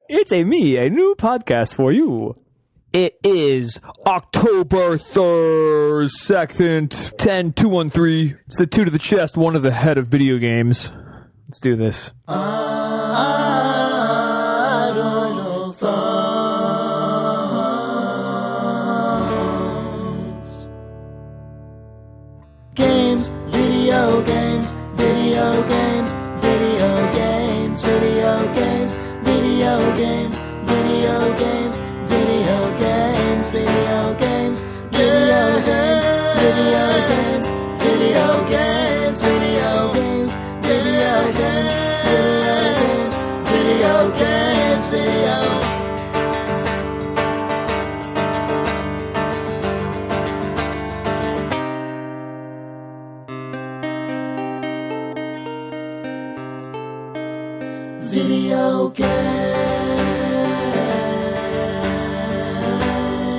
It's a new podcast for you. It is October 3rd, 2nd, 10-213. It's the 2 to the chest, 1 to the head of video games. Let's do this. Idle thoughts. Games, video games, video games, video games, video games, video games, video games, video games, video games, video games, video games, video games, video games, video games, video games, video. Video game.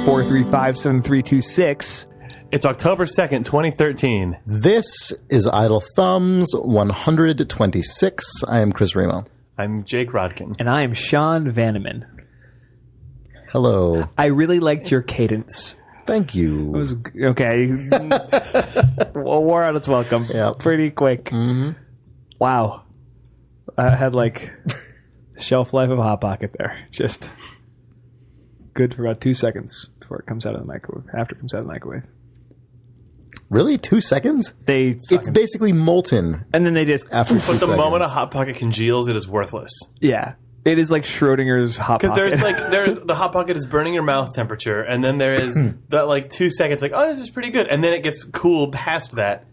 4357326. It's October 2nd, 2013. This is Idle Thumbs 126. I am Chris Remo. I'm Jake Rodkin. And I am Sean Vanneman. Hello. I really liked your cadence. Thank you. It was okay. Well, wore out its welcome. Yeah. Pretty quick. Mm-hmm. Wow. I had like shelf life of Hot Pocket there. Just good for about 2 seconds before it comes out of the microwave. After it comes out of the microwave. Really? 2 seconds? It's basically molten. And then they just... After But the moment a Hot Pocket congeals, it is worthless. Yeah. It is like Schrodinger's Hot Pocket. Because there's the Hot Pocket is burning your mouth temperature, and then there is that like 2 seconds like, oh, this is pretty good. And then it gets cool past that,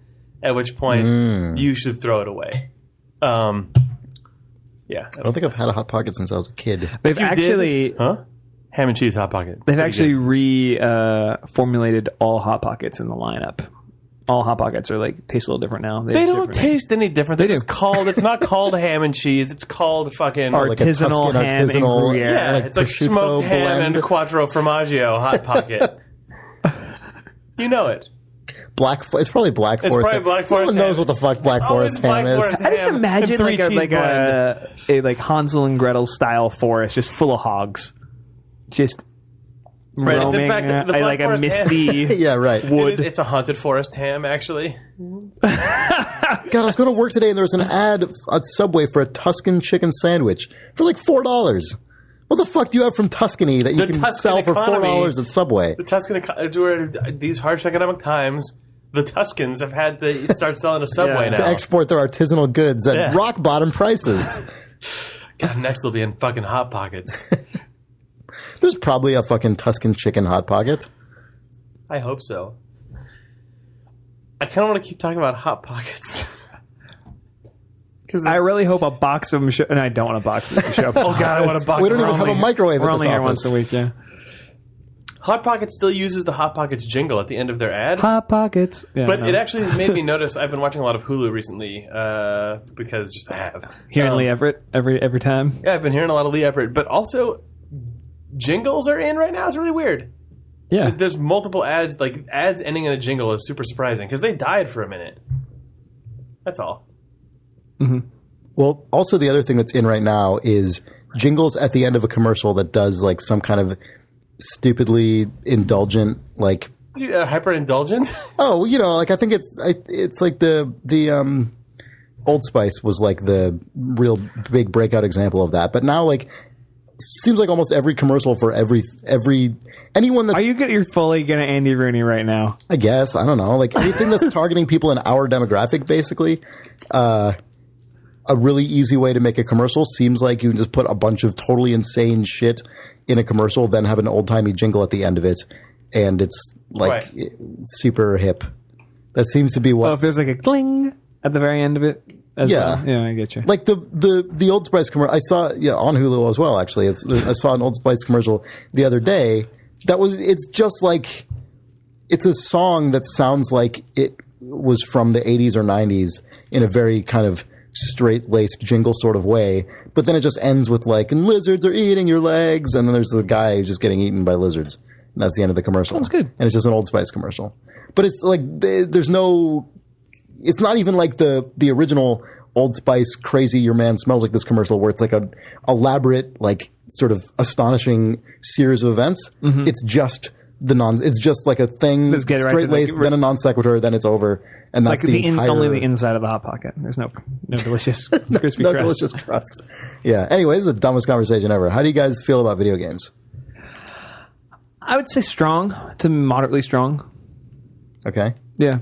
at which point you should throw it away. Yeah. I don't think I've had a Hot Pocket since I was a kid. They've actually... Huh? Ham and cheese Hot Pocket. They've actually reformulated all Hot Pockets in the lineup. All Hot Pockets are like taste a little different now. They don't taste any different. They're just called. It's not called ham and cheese. It's called fucking artisanal like ham and Gruyere. Yeah, like it's like smoked ham and quattro formaggio Hot Pocket. You know it. It's probably Black Forest. It's probably Black Forest. No one knows what the fuck Black Forest ham is. I just imagine like a Hansel and Gretel style forest just full of hogs. Just right. roaming, It's in fact the like a misty yeah, right. wood. It's a haunted forest ham, actually. God, I was going to work today and there was an ad at Subway for a Tuscan chicken sandwich for like $4. What the fuck do you have from Tuscany that you can sell for $4 at Subway? The Tuscan, where these harsh economic times, the Tuscans have had to start selling a Subway now. To export their artisanal goods at rock bottom prices. God, next they'll be in fucking Hot Pockets. There's probably a fucking Tuscan chicken Hot Pocket. I hope so. I kind of want to keep talking about Hot Pockets. I really hope a box of them and I don't want a box of them show up. Oh god, I want a box. We don't even have a microwave We're at only this here office. once a week, yeah. Hot Pockets still uses the Hot Pockets jingle at the end of their ad. Hot Pockets. Yeah, But it actually has made me notice, I've been watching a lot of Hulu recently, because just I have. Hearing Lee Everett every time. Yeah, I've been hearing a lot of Lee Everett, but also jingles are in right now. It's really weird. Yeah. There's multiple ads, like ads ending in a jingle is super surprising because they died for a minute. That's all. Mm-hmm. Well, also the other thing that's in right now is jingles at the end of a commercial that does like some kind of stupidly indulgent, like hyper indulgent. Oh, you know, like I think it's like the Old Spice was like the real big breakout example of that. But now, like, seems like almost every commercial for every anyone that's you're fully gonna Andy Rooney right now? I guess I don't know, like anything that's targeting people in our demographic, basically. A really easy way to make a commercial seems like you can just put a bunch of totally insane shit in a commercial, then have an old-timey jingle at the end of it, and it's like super hip. That seems to be what... Well, if there's like a cling at the very end of it as well. Yeah, I get you. Like the Old Spice commercial, I saw on Hulu as well, actually. I saw an Old Spice commercial the other day. It's just like... It's a song that sounds like it was from the 80s or 90s in a very kind of straight-laced jingle sort of way, but then it just ends with like, and lizards are eating your legs, and then there's the guy who's just getting eaten by lizards. And that's the end of the commercial. Sounds good. And it's just an Old Spice commercial. But it's like, there's no... It's not even like the original Old Spice crazy your man smells like this commercial where it's like a elaborate, like sort of astonishing series of events. It's just it's just like a thing, Let's get it right straight to laced, then a non sequitur, then it's over, and that's like the entire only the inside of the hot pocket. There's no delicious crispy no crust. delicious crust. Yeah. Anyway, this is the dumbest conversation ever. How do you guys feel about video games? I would say strong to moderately strong. Okay. Yeah.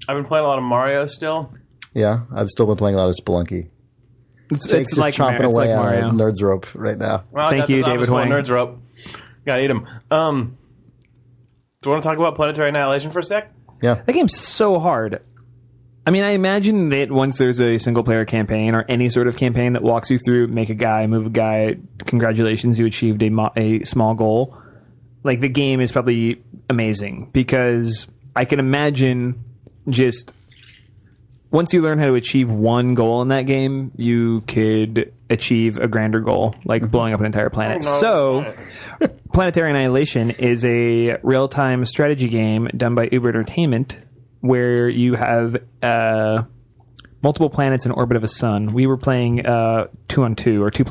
I've been playing a lot of Mario still. Yeah, I've still been playing a lot of Spelunky. It's Jake's like just chomping it's away like on Mario. a nerd's rope right now. Well, Thank you, David Huang. Nerds rope. Gotta eat them. Do you want to talk about Planetary Annihilation for a sec? Yeah. That game's so hard. I mean, I imagine that once there's a single-player campaign or any sort of campaign that walks you through, make a guy, move a guy, congratulations, you achieved a small goal. Like, the game is probably amazing because I can imagine just once you learn how to achieve one goal in that game, you could achieve a grander goal, like blowing up an entire planet. So, Planetary Annihilation is a real-time strategy game done by Uber Entertainment where you have multiple planets in orbit of a sun. We were playing 2-on-2, or two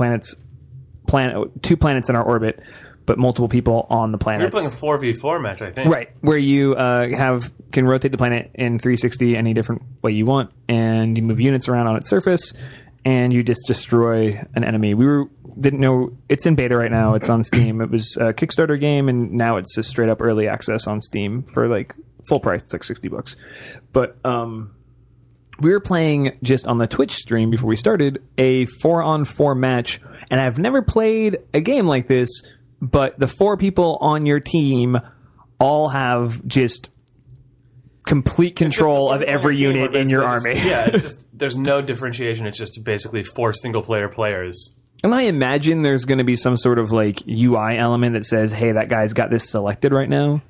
planets in our orbit, but multiple people on the You're planets. playing a 4v4 match, I think. Right, where you can rotate the planet in 360 any different way you want, and you move units around on its surface, and you just destroy an enemy. Didn't know it's in beta right now. It's on Steam. It was a Kickstarter game, and now it's just straight up early access on Steam for like full price. It's like $60. But we were playing just on the Twitch stream before we started a 4-on-4 match, and I've never played a game like this. But the 4 people on your team all have just complete control of every unit in your army. It's just there's no differentiation. It's just basically 4 single-player players. And I imagine there's going to be some sort of like UI element that says, "Hey, that guy's got this selected right now."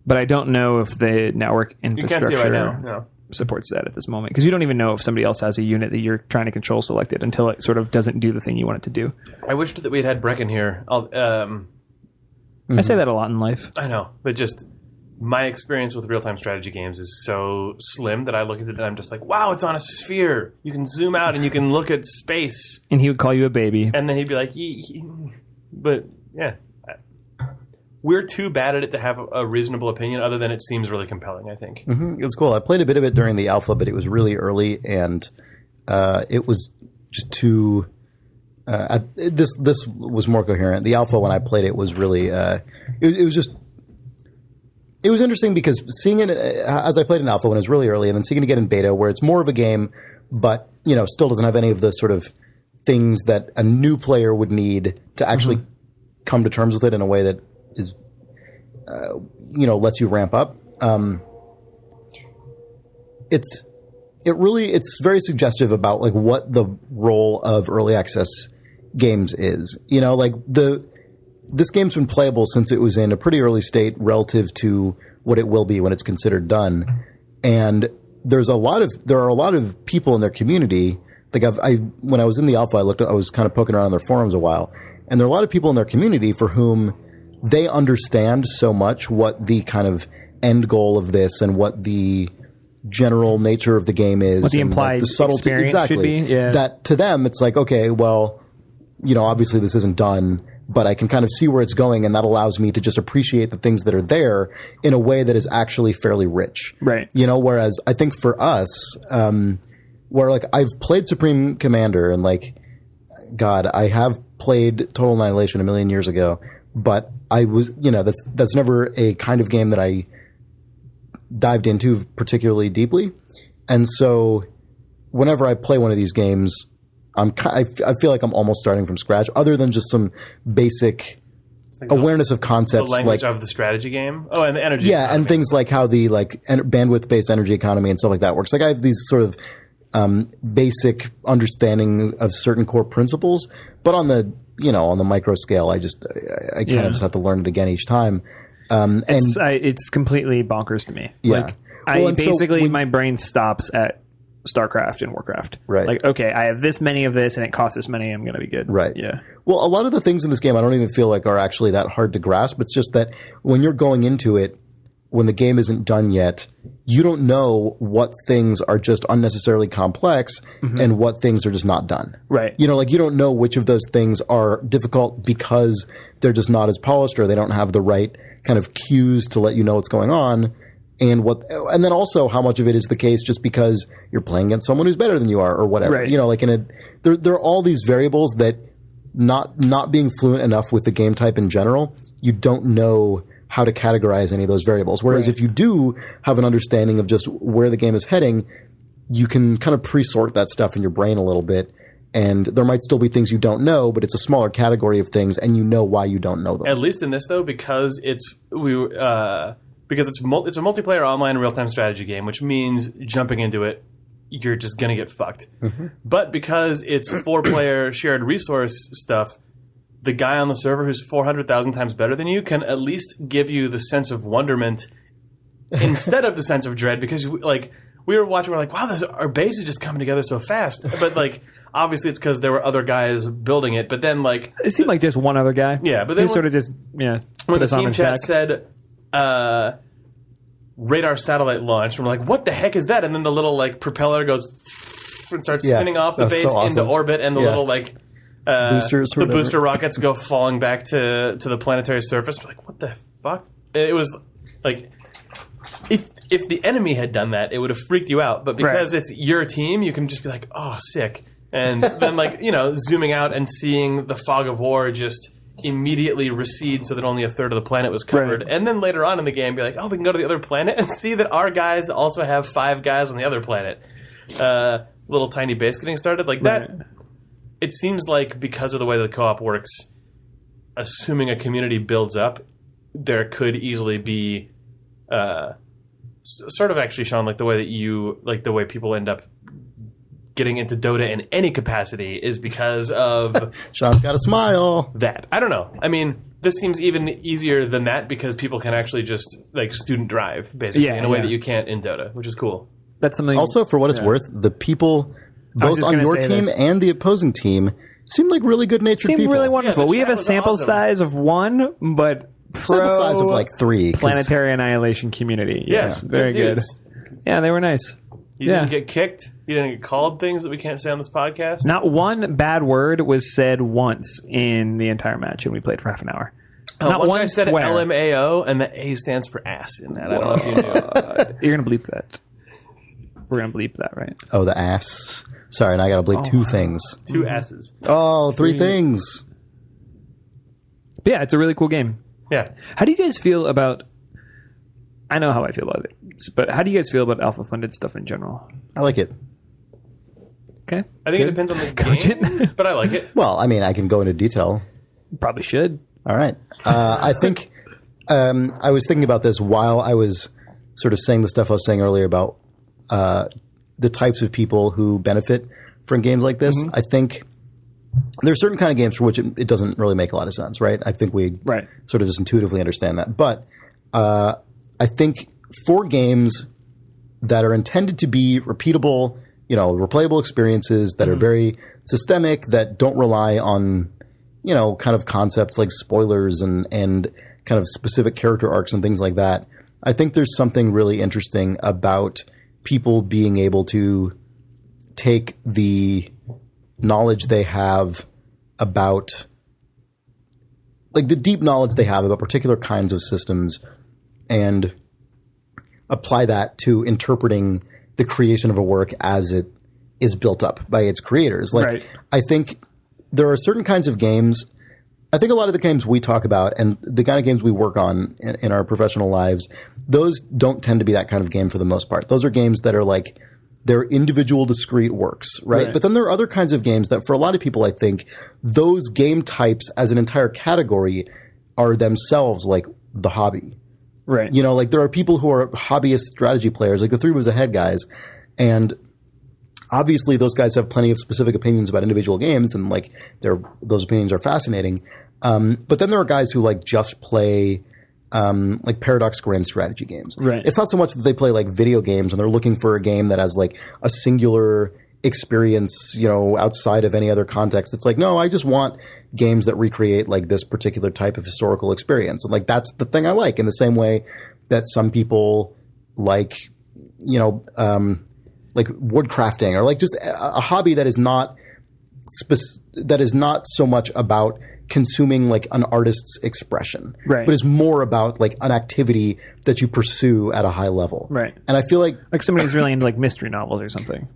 But I don't know if the network You infrastructure can't see it right now. No. supports that at this moment, because you don't even know if somebody else has a unit that you're trying to control selected until it sort of doesn't do the thing you want it to do. I wished that we had Brecken here. I say that a lot in life. I know, but just my experience with real-time strategy games is so slim that I look at it and I'm just like, wow, it's on a sphere. You can zoom out and you can look at space. And he would call you a baby. And then he'd be like, but yeah. We're too bad at it to have a reasonable opinion other than it seems really compelling, I think. It was cool. I played a bit of it during the alpha, but it was really early, and it was just too... this was more coherent. The alpha, when I played it, was really... it was just... It was interesting because seeing it as I played in alpha when it was really early, and then seeing it again in beta, where it's more of a game, but still doesn't have any of the sort of things that a new player would need to actually come to terms with it in a way that is, lets you ramp up. It's very suggestive about like what the role of early access games is. This game's been playable since it was in a pretty early state relative to what it will be when it's considered done. And there are a lot of people in their community. Like when I was in the alpha, I was kind of poking around their forums a while, and there are a lot of people in their community for whom they understand so much what the kind of end goal of this and what the general nature of the game is, what the and implied the subtlety experience should be. Yeah. That to them it's like, okay, well, obviously this isn't done, but I can kind of see where it's going, and that allows me to just appreciate the things that are there in a way that is actually fairly rich. Right. Whereas I think for us, where like I've played Supreme Commander, and like, God, I have played Total Annihilation a million years ago, but I was, that's never a kind of game that I dived into particularly deeply. And so whenever I play one of these games, I feel like I'm almost starting from scratch, other than just some basic awareness of concepts. The language of the strategy game. Oh, and the energy economy. And things like how the bandwidth-based energy economy and stuff like that works. Like I have these sort of basic understanding of certain core principles, but on the micro scale, I kind of just have to learn it again each time. It's completely bonkers to me. Yeah. Like, my brain stops at StarCraft and Warcraft. Right. Like, okay, I have this many of this, and it costs this many. I'm going to be good. Right. Yeah. Well, a lot of the things in this game I don't even feel like are actually that hard to grasp. It's just that when you're going into it, when the game isn't done yet, you don't know what things are just unnecessarily complex and what things are just not done. Right. You know, like you don't know which of those things are difficult because they're just not as polished or they don't have the right kind of cues to let you know what's going on. And then also how much of it is the case just because you're playing against someone who's better than you are or whatever. Right. You know, like there are all these variables that not being fluent enough with the game type in general, you don't know how to categorize any of those variables. Whereas if you do have an understanding of just where the game is heading, you can kind of pre-sort that stuff in your brain a little bit. And there might still be things you don't know, but it's a smaller category of things, and you know why you don't know them. At least in this, though, because it's a multiplayer online real-time strategy game, which means jumping into it, you're just going to get fucked. But because it's 4-player shared resource stuff, the guy on the server who's 400,000 times better than you can at least give you the sense of wonderment instead of the sense of dread, because like we were watching, we're like, wow, our base is just coming together so fast. But like obviously it's because there were other guys building it. But then like It seemed like just one other guy. Yeah, but then he sort of just when put the us on team his chat back. said radar satellite launch, and we're like, what the heck is that? And then the little like propeller goes and starts spinning off the that's base so awesome. into orbit, and the little like Boosters or the whatever. booster rockets go falling back to the planetary surface. We're like, what the fuck? It was like if the enemy had done that, it would have freaked you out. But because it's your team, you can just be like, oh, sick. And then like, you know, zooming out and seeing the fog of war just immediately recede so that only a third of the planet was covered. Right. And then later on in the game, be like, oh, we can go to the other planet and see that our guys also have 5 guys on the other planet. Little tiny base getting started. Like that. It seems like because of the way the co-op works, assuming a community builds up, there could easily be sort of actually, Sean, like the way that the way people end up getting into Dota in any capacity is because of Sean's got a smile. that. I don't know. I mean, this seems even easier than that because people can actually just like student drive basically in a way that you can't in Dota, which is cool. That's something. Also, for what it's worth, the people both just on gonna your say team this. and the opposing team seem like really good-natured seemed people. really wonderful. the We have chat a was sample awesome. size of 1, but Sample size of like 3. 'cause Planetary Annihilation community. Yes, very good. dudes. Yeah, they were nice. You didn't get kicked. You didn't get called things that we can't say on this podcast. Not one bad word was said once in the entire match, and we played for half an hour. Not one one guy said swear. LMAO, and the A stands for ass in that. I don't know if you knew. You're gonna bleep that. We're gonna bleep that, right? Oh, the ass. Sorry, and I got to bleep 2 things. 2 S's. Oh, 3 things. But yeah, it's a really cool game. Yeah. How do you guys feel about? I know how I feel about it, but how do you guys feel about alpha-funded stuff in general? I like it. Okay, I think it depends on the game, but I like it. Well, I mean, I can go into detail. probably should. All right. I think I was thinking about this while I was sort of saying the stuff I was saying earlier about the types of people who benefit from games like this. I think there are certain kind of games for which it doesn't really make a lot of sense, right? I think we sort of just intuitively understand that. But I think for games that are intended to be repeatable, replayable experiences that are very systemic, that don't rely on, kind of concepts like spoilers and kind of specific character arcs and things like that. I think there's something really interesting about people being able to take the knowledge they have about, like the deep knowledge they have about particular kinds of systems and apply that to interpreting the creation of a work as it is built up by its creators. Like, I think there are certain kinds of games. I think a lot of the games we talk about and the kind of games we work on in our professional lives, those don't tend to be that kind of game for the most part. Those are games that are like, they're individual discrete works, right? But then there are other kinds of games that for a lot of people, I think those game types as an entire category are themselves like the hobby. Right. Like there are people who are hobbyist strategy players, like the Three Moves Ahead guys. And obviously those guys have plenty of specific opinions about individual games and like those opinions are fascinating. But then there are guys who like just play like Paradox Grand strategy games. Right. It's not so much that they play like video games and they're looking for a game that has like a singular experience, outside of any other context. It's like, no, I just want games that recreate like this particular type of historical experience. And like, that's the thing I like. In the same way, that some people like, like wood crafting, or like just a hobby that is not so much about consuming like an artist's expression, right, but is more about like an activity that you pursue at a high level, right. And I feel like somebody who's really into like mystery novels or something,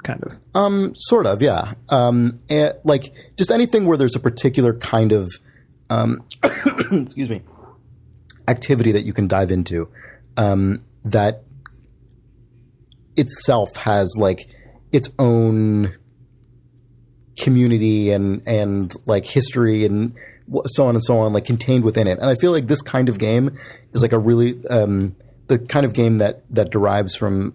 kind of. Sort of, yeah. And, like just anything where there's a particular kind of excuse me, activity that you can dive into, that itself has like its own community and like history and so on and so on, like contained within it. And I feel like this kind of game is like a really the kind of game that derives from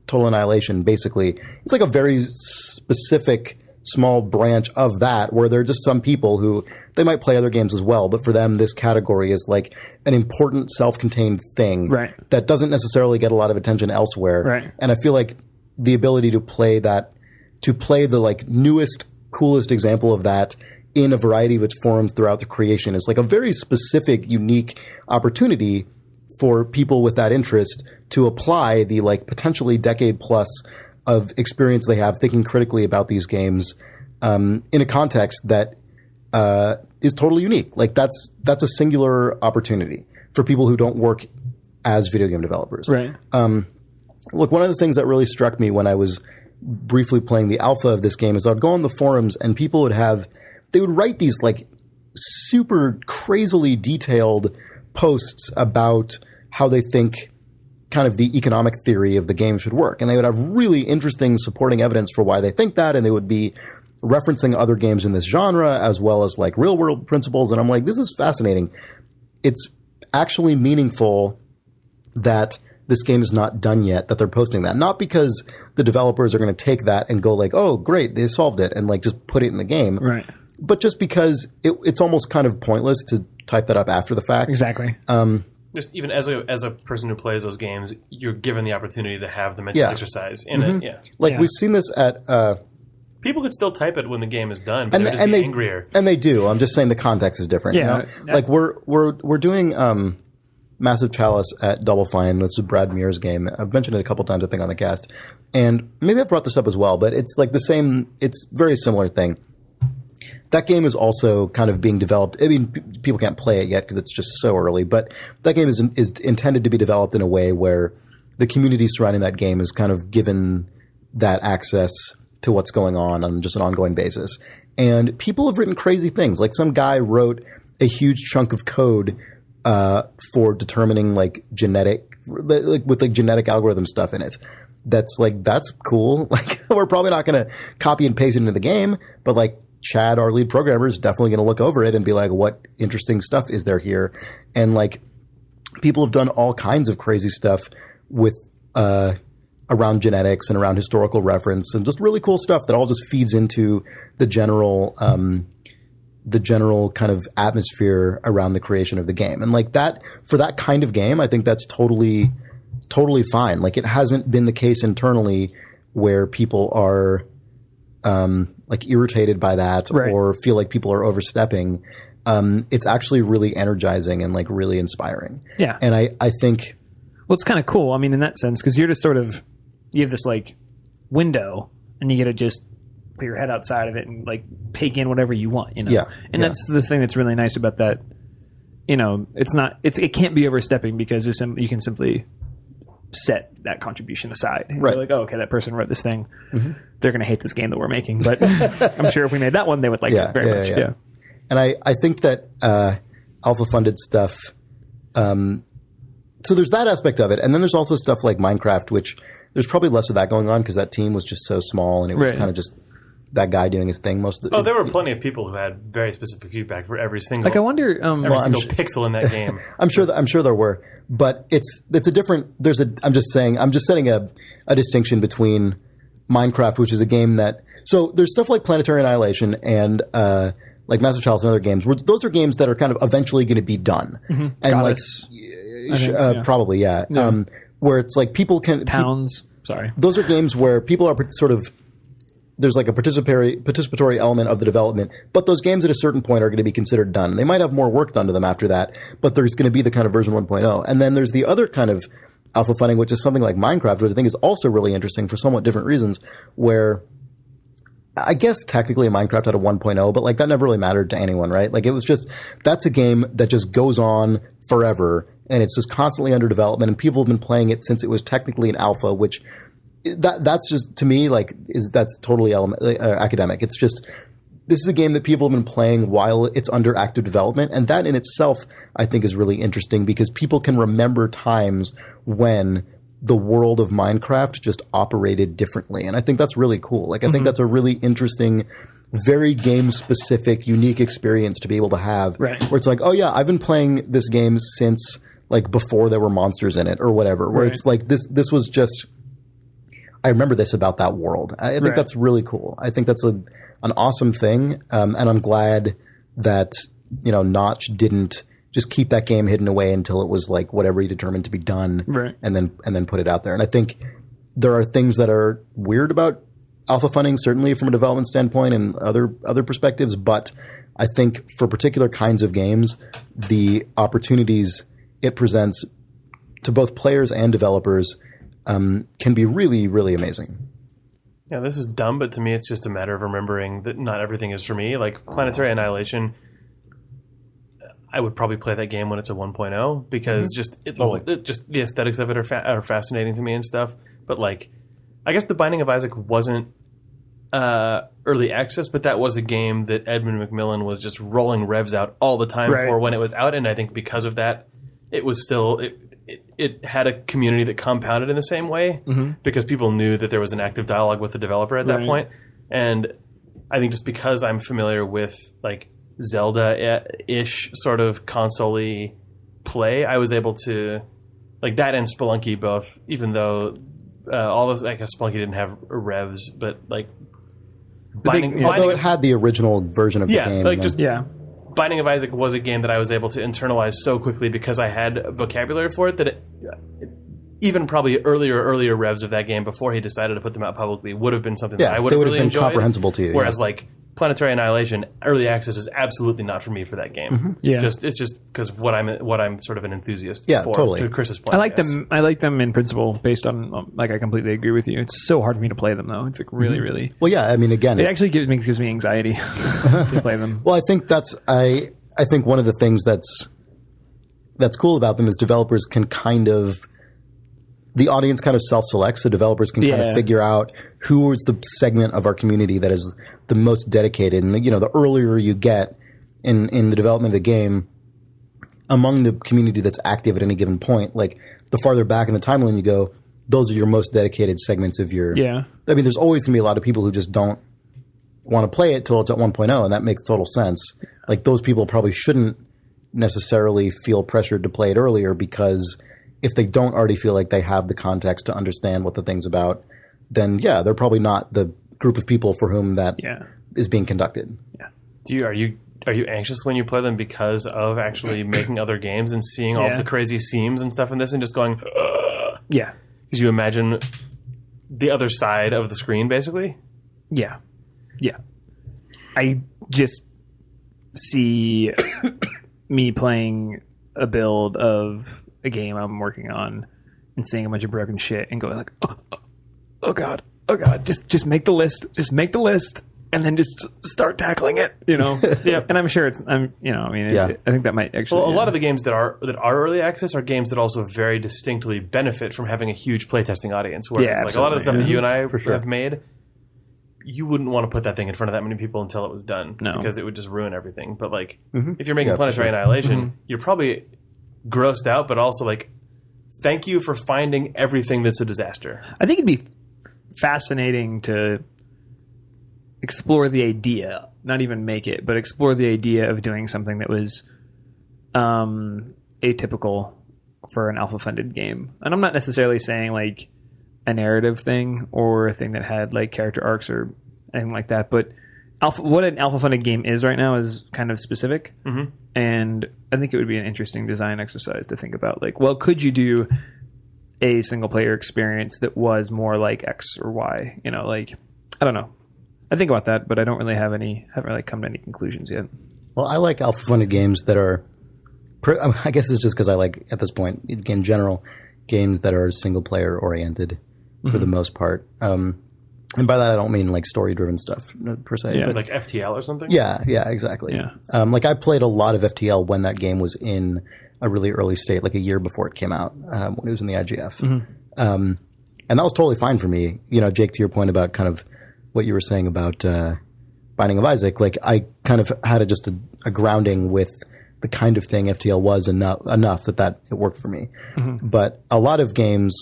Total Annihilation. Basically, it's like a very specific small branch of that, where there are just some people who they might play other games as well, but for them this category is like an important self-contained thing, right, that doesn't necessarily get a lot of attention elsewhere, right. And I feel like the ability to play the like newest, coolest example of that in a variety of its forms throughout the creation is like a very specific, unique opportunity for people with that interest to apply the like potentially decade plus of experience they have thinking critically about these games in a context that is totally unique. Like that's a singular opportunity for people who don't work as video game developers. Right. Look, one of the things that really struck me when I was briefly playing the alpha of this game is I'd go on the forums and people would write these like super crazily detailed posts about how they think kind of the economic theory of the game should work. And they would have really interesting supporting evidence for why they think that. And they would be referencing other games in this genre as well as like real world principles. And I'm like, this is fascinating. It's actually meaningful that this game is not done yet, that they're posting that. Not because the developers are going to take that and go like, oh, great, they solved it, and like just put it in the game. Right. But just because it's almost kind of pointless to type that up after the fact. Exactly. Just even as a person who plays those games, you're given the opportunity to have the mental exercise in it. Yeah. Like we've seen this at people could still type it when the game is done, but they're just angrier. And they do. I'm just saying the context is different. Yeah. You know? Like we're doing Massive Chalice at Double Fine. This is Brad Muir's game. I've mentioned it a couple times, I think, on the cast. And maybe I've brought this up as well, but it's like the same, it's very similar thing. That game is also kind of being developed. I mean, people can't play it yet because it's just so early, but that game is intended to be developed in a way where the community surrounding that game is kind of given that access to what's going on just an ongoing basis. And people have written crazy things. Like some guy wrote a huge chunk of code for determining like genetic, like with like genetic algorithm stuff in it. That's cool. Like we're probably not going to copy and paste it into the game, but like Chad, our lead programmer, is definitely going to look over it and be like, what interesting stuff is there here? And like people have done all kinds of crazy stuff with around genetics and around historical reference and just really cool stuff that all just feeds into the general kind of atmosphere around the creation of the game. And like that, for that kind of game, I think that's totally fine. Like it hasn't been the case internally where people are like irritated by that, right, or feel like people are overstepping. It's actually really energizing and like really inspiring. Yeah. And I think, well, it's kind of cool. I mean, in that sense, because you're just sort of, you have this like window and you get to just put your head outside of it and like take in whatever you want, you know? Yeah. And that's the thing that's really nice about that. You know, it can't be overstepping because you can simply set that contribution aside. And right. You're like, oh, okay, that person wrote this thing. Mm-hmm. They're going to hate this game that we're making, but I'm sure if we made that one, they would like it very much. Yeah. And I think that alpha funded stuff. So there's that aspect of it, and then there's also stuff like Minecraft, which there's probably less of that going on because that team was just so small, and it was kind of just that guy doing his thing most of the. Oh, there were plenty of people who had very specific feedback for every single. Like I wonder, every single pixel in that game. I'm sure there were, but it's a different. I'm just setting a distinction between Minecraft, which is a game that. So there's stuff like Planetary Annihilation and like Massive Chalice and other games. Those are games that are kind of eventually going to be done, and Goddess, probably yeah. Where it's like people can towns. Sorry, those are games where people are sort of there's like a participatory element of the development, but those games at a certain point are going to be considered done. They might have more work done to them after that, but there's going to be the kind of version 1.0. And then there's the other kind of alpha funding, which is something like Minecraft, which I think is also really interesting for somewhat different reasons, where I guess technically Minecraft had a 1.0, but like that never really mattered to anyone, right? Like it was just, that's a game that just goes on forever and it's just constantly under development and people have been playing it since it was technically an alpha, which that's just, to me, like that's totally academic. It's just, this is a game that people have been playing while it's under active development. And that in itself, I think is really interesting because people can remember times when the world of Minecraft just operated differently. And I think that's really cool. Like, I think that's a really interesting, very game specific, unique experience to be able to have. Right. Where it's like, oh yeah, I've been playing this game since like before there were monsters in it or whatever. Where it's like, this was just, I remember this about that world. I think that's really cool. I think that's an awesome thing. And I'm glad that, you know, Notch didn't just keep that game hidden away until it was like whatever he determined to be done, and then put it out there. And I think there are things that are weird about alpha funding, certainly from a development standpoint and other perspectives. But I think for particular kinds of games, the opportunities it presents to both players and developers can be really, really amazing. Yeah, this is dumb, but to me, it's just a matter of remembering that not everything is for me. Like Planetary Annihilation, I would probably play that game when it's a 1.0 because just the aesthetics of it are fascinating to me and stuff. But like, I guess The Binding of Isaac wasn't early access, but that was a game that Edmund McMillan was just rolling revs out all the time for when it was out, and I think because of that, it was still it had a community that compounded in the same way because people knew that there was an active dialogue with the developer at that point. And I think just because I'm familiar with like Zelda-ish sort of console-y play, I was able to, like that and Spelunky both, even though all those, I guess Spelunky didn't have revs, but like although it had the original version of the game. Like just Binding of Isaac was a game that I was able to internalize so quickly because I had vocabulary for it that even probably earlier revs of that game before he decided to put them out publicly would have been something that I would have really enjoyed. Comprehensible to you. Whereas like Planetary Annihilation, early access is absolutely not for me for that game. It's just because what I'm sort of an enthusiast for. Totally. To Chris's point, I like them in principle based on like I completely agree with you. It's so hard for me to play them though. It's like really, really. Well, yeah. I mean, again, it actually gives me anxiety to play them. Well, I think that's I think one of the things that's cool about them is developers can kind of. The audience kind of self-selects, so developers can kind of figure out who is the segment of our community that is the most dedicated. And, you know, the earlier you get in the development of the game, among the community that's active at any given point, like the farther back in the timeline you go, those are your most dedicated segments of your... I mean, there's always going to be a lot of people who just don't want to play it till it's at 1.0, and that makes total sense. Like, those people probably shouldn't necessarily feel pressured to play it earlier because... if they don't already feel like they have the context to understand what the thing's about, then they're probably not the group of people for whom that is being conducted. Are you anxious when you play them because of actually making other games and seeing all the crazy seams and stuff in this and just going, ugh? Yeah. Because you imagine the other side of the screen, basically? Yeah. I just see me playing a build of a game I'm working on and seeing a bunch of broken shit and going like, oh god, just make the list, and then just start tackling it, you know. And I'm sure I think that might actually. Well, a lot of the games that are early access are games that also very distinctly benefit from having a huge playtesting audience. Whereas like a lot of the stuff that you and I have made, you wouldn't want to put that thing in front of that many people until it was done, because it would just ruin everything. But like, if you're making Planetary Annihilation, you're probably grossed out, but also like, thank you for finding everything that's a disaster. I think it'd be fascinating to explore the idea, not even make it, but explore the idea of doing something that was atypical for an alpha-funded game. And I'm not necessarily saying like a narrative thing or a thing that had like character arcs or anything like that, but what an alpha-funded game is right now is kind of specific. And I think it would be an interesting design exercise to think about, like, well, could you do a single-player experience that was more like X or Y? You know, like, I don't know. I think about that, but I don't really haven't really come to any conclusions yet. Well, I like alpha-funded games that are, I guess it's just because I like, at this point, in general, games that are single-player oriented for the most part. And by that, I don't mean like story-driven stuff per se. Yeah, but, like FTL or something? Yeah, exactly. Yeah. Like I played a lot of FTL when that game was in a really early state, like a year before it came out, when it was in the IGF. And that was totally fine for me. You know, Jake, to your point about kind of what you were saying about Binding of Isaac, like I kind of had just a grounding with the kind of thing FTL was enough that it worked for me. But a lot of games,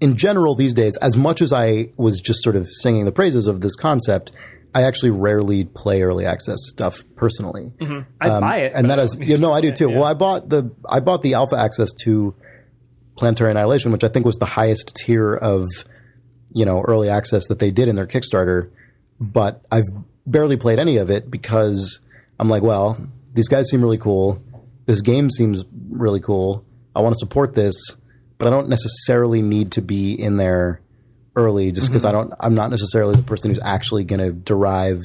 in general these days, as much as I was just sort of singing the praises of this concept, I actually rarely play early access stuff personally. I buy it, and that is, I do too. Yeah. Well, I bought the alpha access to Planetary Annihilation, which I think was the highest tier of early access that they did in their Kickstarter. But I've barely played any of it because I'm like, well, these guys seem really cool. This game seems really cool. I want to support this, but I don't necessarily need to be in there early just because I'm not necessarily the person who's actually going to derive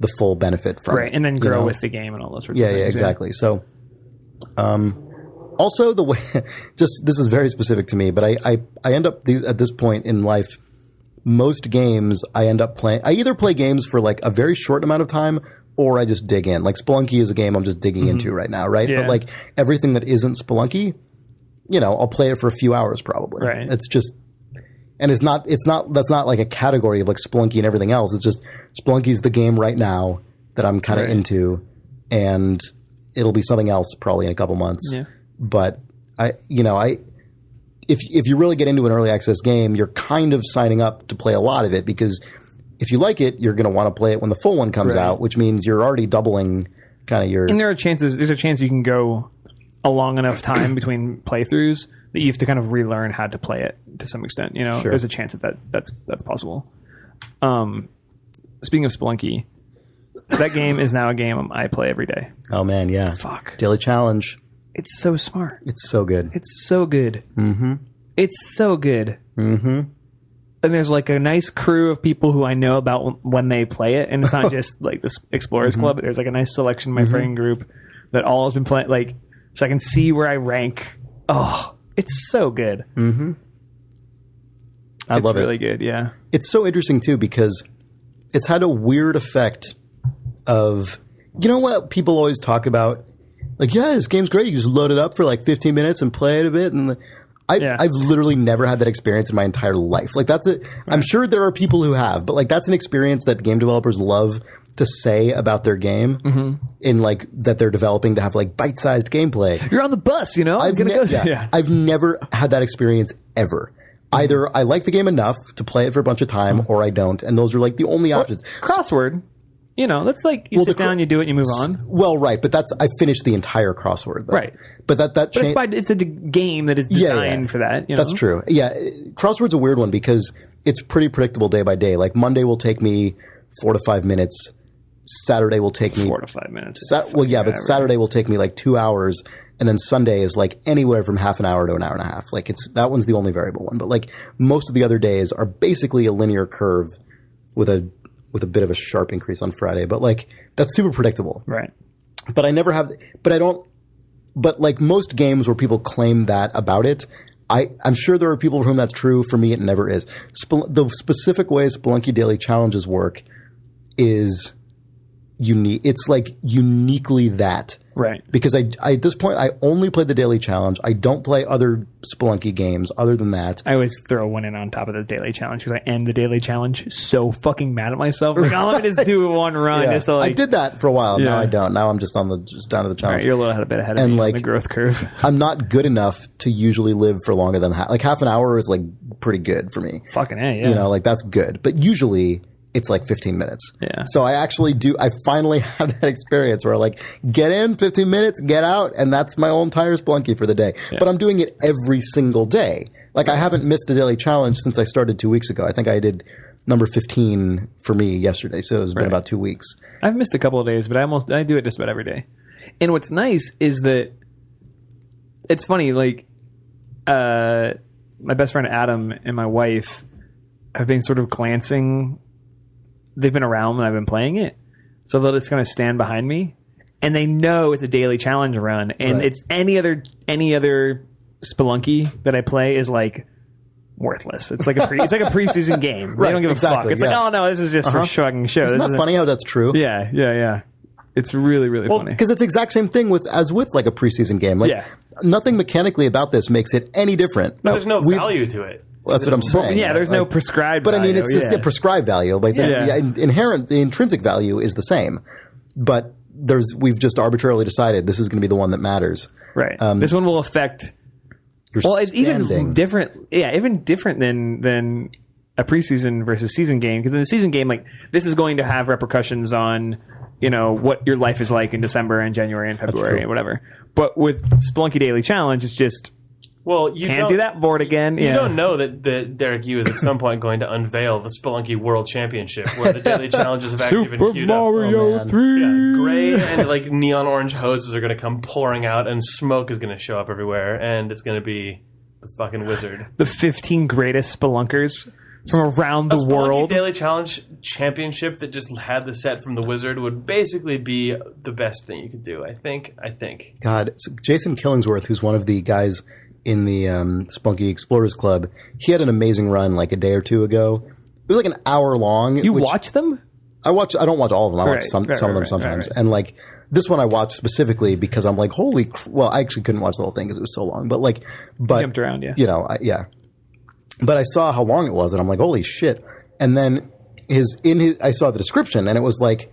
the full benefit from it. And then grow with the game and all those sorts of things. Yeah, exactly. So, also the way, just this is very specific to me, but I end up at this point in life, most games I end up playing, I either play games for like a very short amount of time or I just dig in. Like Spelunky is a game I'm just digging into right now, right? Yeah. But like everything that isn't Spelunky, I'll play it for a few hours probably. Right. It's just, and that's not like a category of like Spelunky and everything else. It's just Spelunky's the game right now that I'm kind of into, and it'll be something else probably in a couple months. Yeah. But if you really get into an early access game, you're kind of signing up to play a lot of it because if you like it, you're going to want to play it when the full one comes out, which means you're already doubling kind of your. And there's a chance you can go a long enough time between playthroughs that you have to kind of relearn how to play it to some extent. Sure. There's a chance that's possible. Speaking of Spelunky, that game is now a game I play every day. Oh man, yeah. Fuck. Daily challenge. It's so smart. It's so good. It's so good. It's so good. And there's like a nice crew of people who I know about when they play it, and it's not just like this Explorers Club. But there's like a nice selection of my friend group that all has been playing, like, so I can see where I rank. Oh, it's so good. I love it. It's really good. Yeah. It's so interesting too because it's had a weird effect of, what people always talk about, like, yeah, this game's great. You just load it up for like 15 minutes and play it a bit, and I've literally never had that experience in my entire life. Like that's it. I'm sure there are people who have, but like that's an experience that game developers love to say about their game in like that they're developing to have like bite-sized gameplay. You're on the bus, I've never had that experience ever. Either I like the game enough to play it for a bunch of time or I don't. And those are like the only options. Crossword. That's like you sit down, you do it, you move on. Well, right, but I finished the entire crossword, though. Right. But it's a game that is designed for that. That's true. Yeah, crossword's a weird one because it's pretty predictable day by day. Like Monday will take me 4 to 5 minutes. Saturday will take me 4 to 5 minutes. But Saturday will take me like 2 hours, and then Sunday is like anywhere from half an hour to an hour and a half. Like that one's the only variable one. But like most of the other days are basically a linear curve with a bit of a sharp increase on Friday. But like that's super predictable. Right. But I never have. But I don't. But like most games where people claim that about it, I'm sure there are people for whom that's true. For me, it never is. The specific way Spelunky daily challenges work is unique. It's like uniquely that. Right. Because I at this point, I only play the daily challenge. I don't play other Spelunky games other than that. I always throw one in on top of the daily challenge because I end the daily challenge so fucking mad at myself. Like, let me just do one run. Yeah. Just to, like, I did that for a while. Yeah. Now I don't. Now I'm just down to the challenge. All right, you're a little bit ahead of me on the growth curve. I'm not good enough to usually live for longer than half an hour is like pretty good for me. Fucking A, yeah. Like that's good. But usually it's like 15 minutes. Yeah. So I finally have that experience where I like get in 15 minutes, get out, and that's my whole entire Spelunky for the day. Yeah. But I'm doing it every single day. Like I haven't missed a daily challenge since I started 2 weeks ago. I think I did number 15 for me yesterday. So it's been about 2 weeks. I've missed a couple of days, but I do it just about every day. And what's nice is that it's funny, like my best friend Adam and my wife have been sort of glancing. They've been around when I've been playing it, so they'll just kind of stand behind me, and they know it's a daily challenge run, and it's any other Spelunky that I play is like worthless. It's like a preseason game. They don't give a fuck. It's like, oh no, this is just for shrugging show. Isn't that funny how that's true? Yeah. It's really, really funny. Because it's the exact same thing with like a preseason game. Like nothing mechanically about this makes it any different. No, there's no value to it. Well, that's what I'm saying. Yeah, there's no prescribed value. But I mean, it's just the the prescribed value. Like the intrinsic value is the same. But we've just arbitrarily decided this is going to be the one that matters. Right. This one will affect. It's even different. Yeah, even different than a preseason versus season game. Because in a season game, like this is going to have repercussions on what your life is like in December and January and February and whatever. But with Spelunky Daily Challenge, it's just. Well, you can't do that board again. You don't know that Derek Yu is at some point going to unveil the Spelunky World Championship, where the daily challenges have actually been queued up. Super Mario 3! Yeah, gray and like neon orange hoses are going to come pouring out, and smoke is going to show up everywhere, and it's going to be the fucking wizard. The 15 greatest spelunkers from around the world. A Daily Challenge Championship that just had the set from the wizard would basically be the best thing you could do, I think. God, so Jason Killingsworth, who's one of the guys in the Spelunky Explorers Club, he had an amazing run like a day or two ago. It was like an hour long. You watch them? I don't watch all of them. I watch some of them sometimes. And like this one I watched specifically because I'm like, well, I actually couldn't watch the whole thing because it was so long. But jumped around, yeah. But I saw how long it was, and I'm like, holy shit. And then I saw the description, and it was like,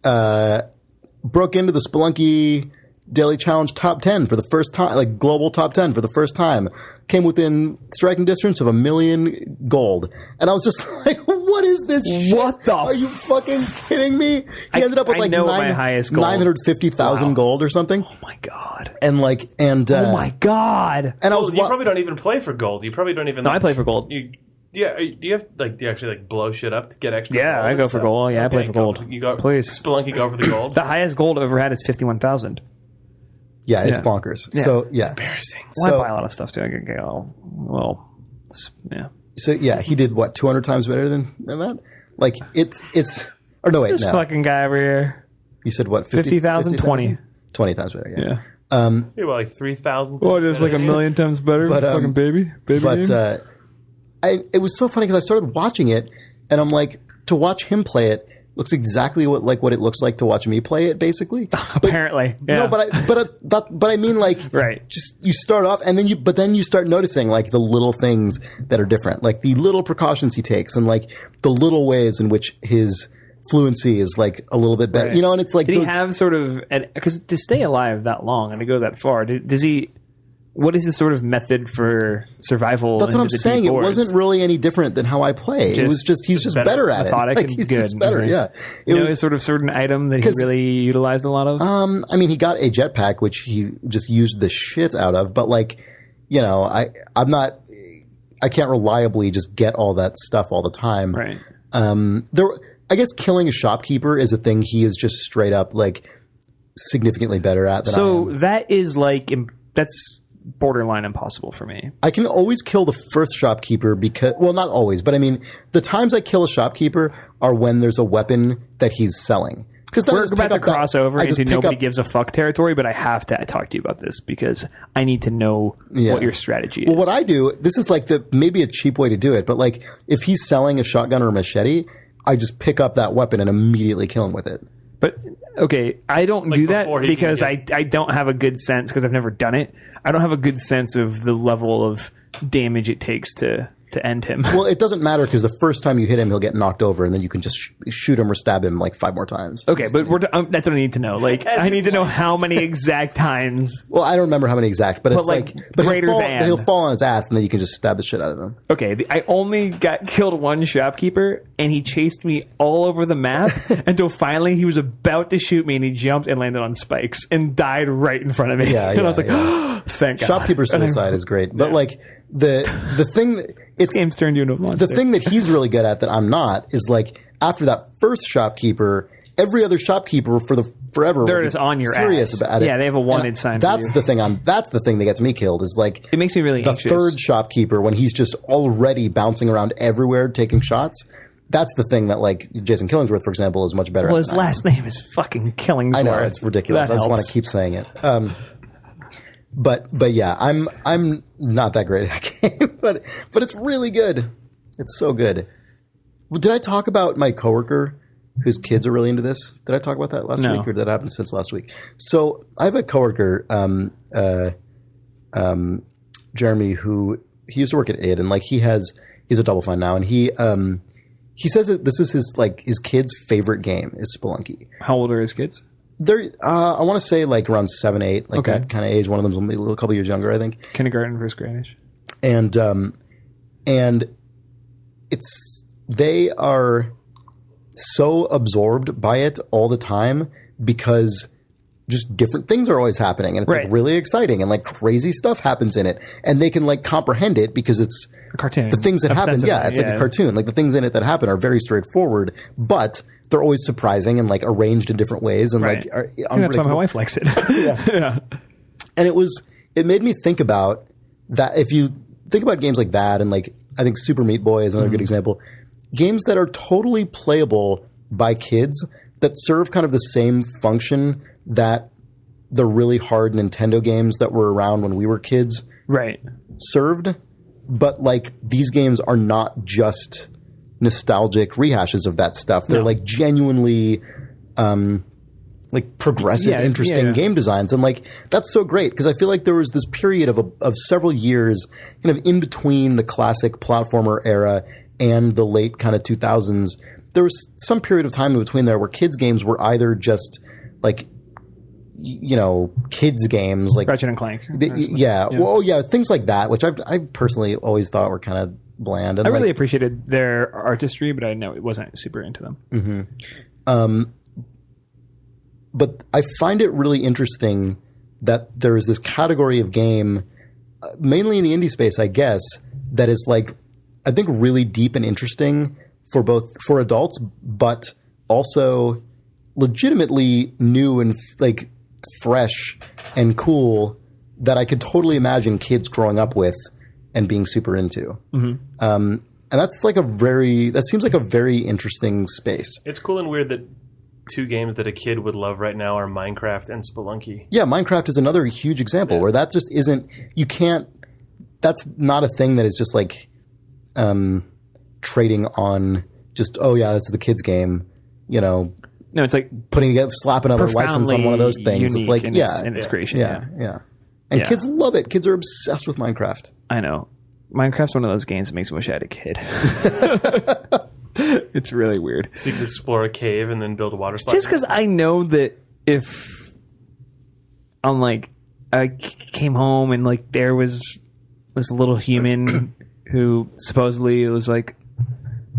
broke into the Spelunky Daily Challenge top 10 for the first time, like global top 10 for the first time, came within striking distance of 1 million gold. And I was just like, what is this shit? What the? Are you fucking kidding me? He ended up with like my highest gold. 950,000 gold or something. Oh my God. And oh my God. And you probably don't even play for gold. You probably don't even. No, I play for gold. Do you actually blow shit up to get extra gold? Yeah, I go for gold. Yeah, I play for gold. You go, please. Spelunky go for the gold? The highest gold I've ever had is 51,000. Yeah, it's bonkers. Yeah. So, yeah. It's embarrassing. Well, I buy a lot of stuff, too. So, yeah, he did, 200 times better than that? Like, it's or no, wait, this fucking guy over here. You said what? 50,000? 20. 20 times better, yeah. Yeah, well, like 3,000. Oh, just like 1,000,000 times better? But, fucking baby. But, it was so funny because I started watching it, and I'm like, to watch him play it, looks exactly what it looks like to watch me play it, basically. Apparently, yeah. No, but I mean, like, right. Just you start off, and then you start noticing like the little things that are different, like the little precautions he takes, and like the little ways in which his fluency is like a little bit better, right. And it's like, did he have sort of because to stay alive that long and to go that far, does he? What is his sort of method for survival? That's what I'm saying. It wasn't really any different than how I play. He's just better at methodic it. Like, he's good. just better. Right. Yeah. It was sort of certain item that he really utilized a lot of. I mean, he got a jetpack, which he just used the shit out of. But like, I can't reliably just get all that stuff all the time. Right. I guess killing a shopkeeper is a thing he is just straight up like significantly better at than I am. So that is like that's borderline impossible for me. I can always kill the first shopkeeper because, well, not always, but I mean, the times I kill a shopkeeper are when there's a weapon that he's selling. Because we're about to cross over into nobody gives a fuck territory, but I have to talk to you about this because I need to know what your strategy is. Well, what I do, this is like maybe a cheap way to do it, but like if he's selling a shotgun or a machete, I just pick up that weapon and immediately kill him with it. But, okay, I don't do that because I don't have a good sense, because I've never done it. I don't have a good sense of the level of damage it takes to end him. Well, it doesn't matter because the first time you hit him, he'll get knocked over, and then you can just shoot him or stab him like 5 more times. Okay, but that's what I need to know. Like, I need to know how many exact times. Well, I don't remember how many exact, but it's like greater than. He'll fall on his ass, and then you can just stab the shit out of him. Okay, I only killed one shopkeeper, and he chased me all over the map until finally he was about to shoot me, and he jumped and landed on spikes and died right in front of me. Yeah, and I was like, oh, thank God. Shopkeeper suicide is great, but like the thing that this game's turned you into a monster. The thing that he's really good at that I'm not is like after that first shopkeeper, every other shopkeeper forever. They're just on your furious ass. about it. Yeah, they have a wanted sign. That's for you. the thing. That's the thing that gets me killed. Is like It makes me really the anxious. third shopkeeper when he's just already bouncing around everywhere taking shots. That's the thing that like Jason Killingsworth, for example, is much better. Well, at his than I am. last name is fucking Killingsworth. I know it's ridiculous. That I just want helps. to keep saying it. But yeah, I'm not that great at that game, but it's really good. It's so good. Did I talk about my coworker whose kids are really into this? Did I talk about that last No. week, or did that happen since last week? So I have a coworker, Jeremy, who he used to work at id, and like he's a Double Fine now, and he says that this is his kid's favorite game is Spelunky. How old are his kids? They're I want to say like around 7, 8, like Okay. that kind of age. One of them's a couple years younger, I think. Kindergarten, first grade-ish. And they are so absorbed by it all the time because just different things are always happening, and it's Right. like really exciting, and like crazy stuff happens in it, and they can like comprehend it because it's A cartoon. the things that happen. Ostensibly, Yeah, it's like a cartoon. Like the things in it that happen are very straightforward, but they're always surprising and like arranged in different ways, and Right. like are I think that's why my unpredictable. wife likes it. Yeah. And it made me think about that. If you think about games like that, and like I think Super Meat Boy is another good example, games that are totally playable by kids that serve kind of the same function that the really hard Nintendo games that were around when we were kids Right. served. But like these games are not just nostalgic rehashes of that stuff. They're No. like genuinely like progressive, Yeah, interesting yeah. game designs. And like that's so great because I feel like there was this period of several years kind of in between the classic platformer era and the late kind of 2000s. There was some period of time in between there where kids games were either just like kids games like Ratchet and Clank. yeah. Well, yeah, things like that, which I've personally always thought were kind of bland. And I really like, appreciated their artistry, but I know it wasn't super into them. but I find it really interesting that there is this category of game, mainly in the indie space, I guess, that is like I think really deep and interesting for adults, but also legitimately new and like fresh and cool that I could totally imagine kids growing up with and being super into. And that's like that seems like a very interesting space. It's cool and weird that two games that a kid would love right now are Minecraft and Spelunky. Yeah, Minecraft is another huge example where that just isn't, that's not a thing that is just like trading on just, oh yeah, that's the kids game, No, it's like slapping another license on one of those things. It's like, in its creation. yeah. And Yeah. kids love it. Kids are obsessed with Minecraft. I know. Minecraft's one of those games that makes me wish I had a kid. It's really weird. So you could explore a cave and then build a water slide. Just because I know that if I'm like, I came home and like there was this little human who supposedly was like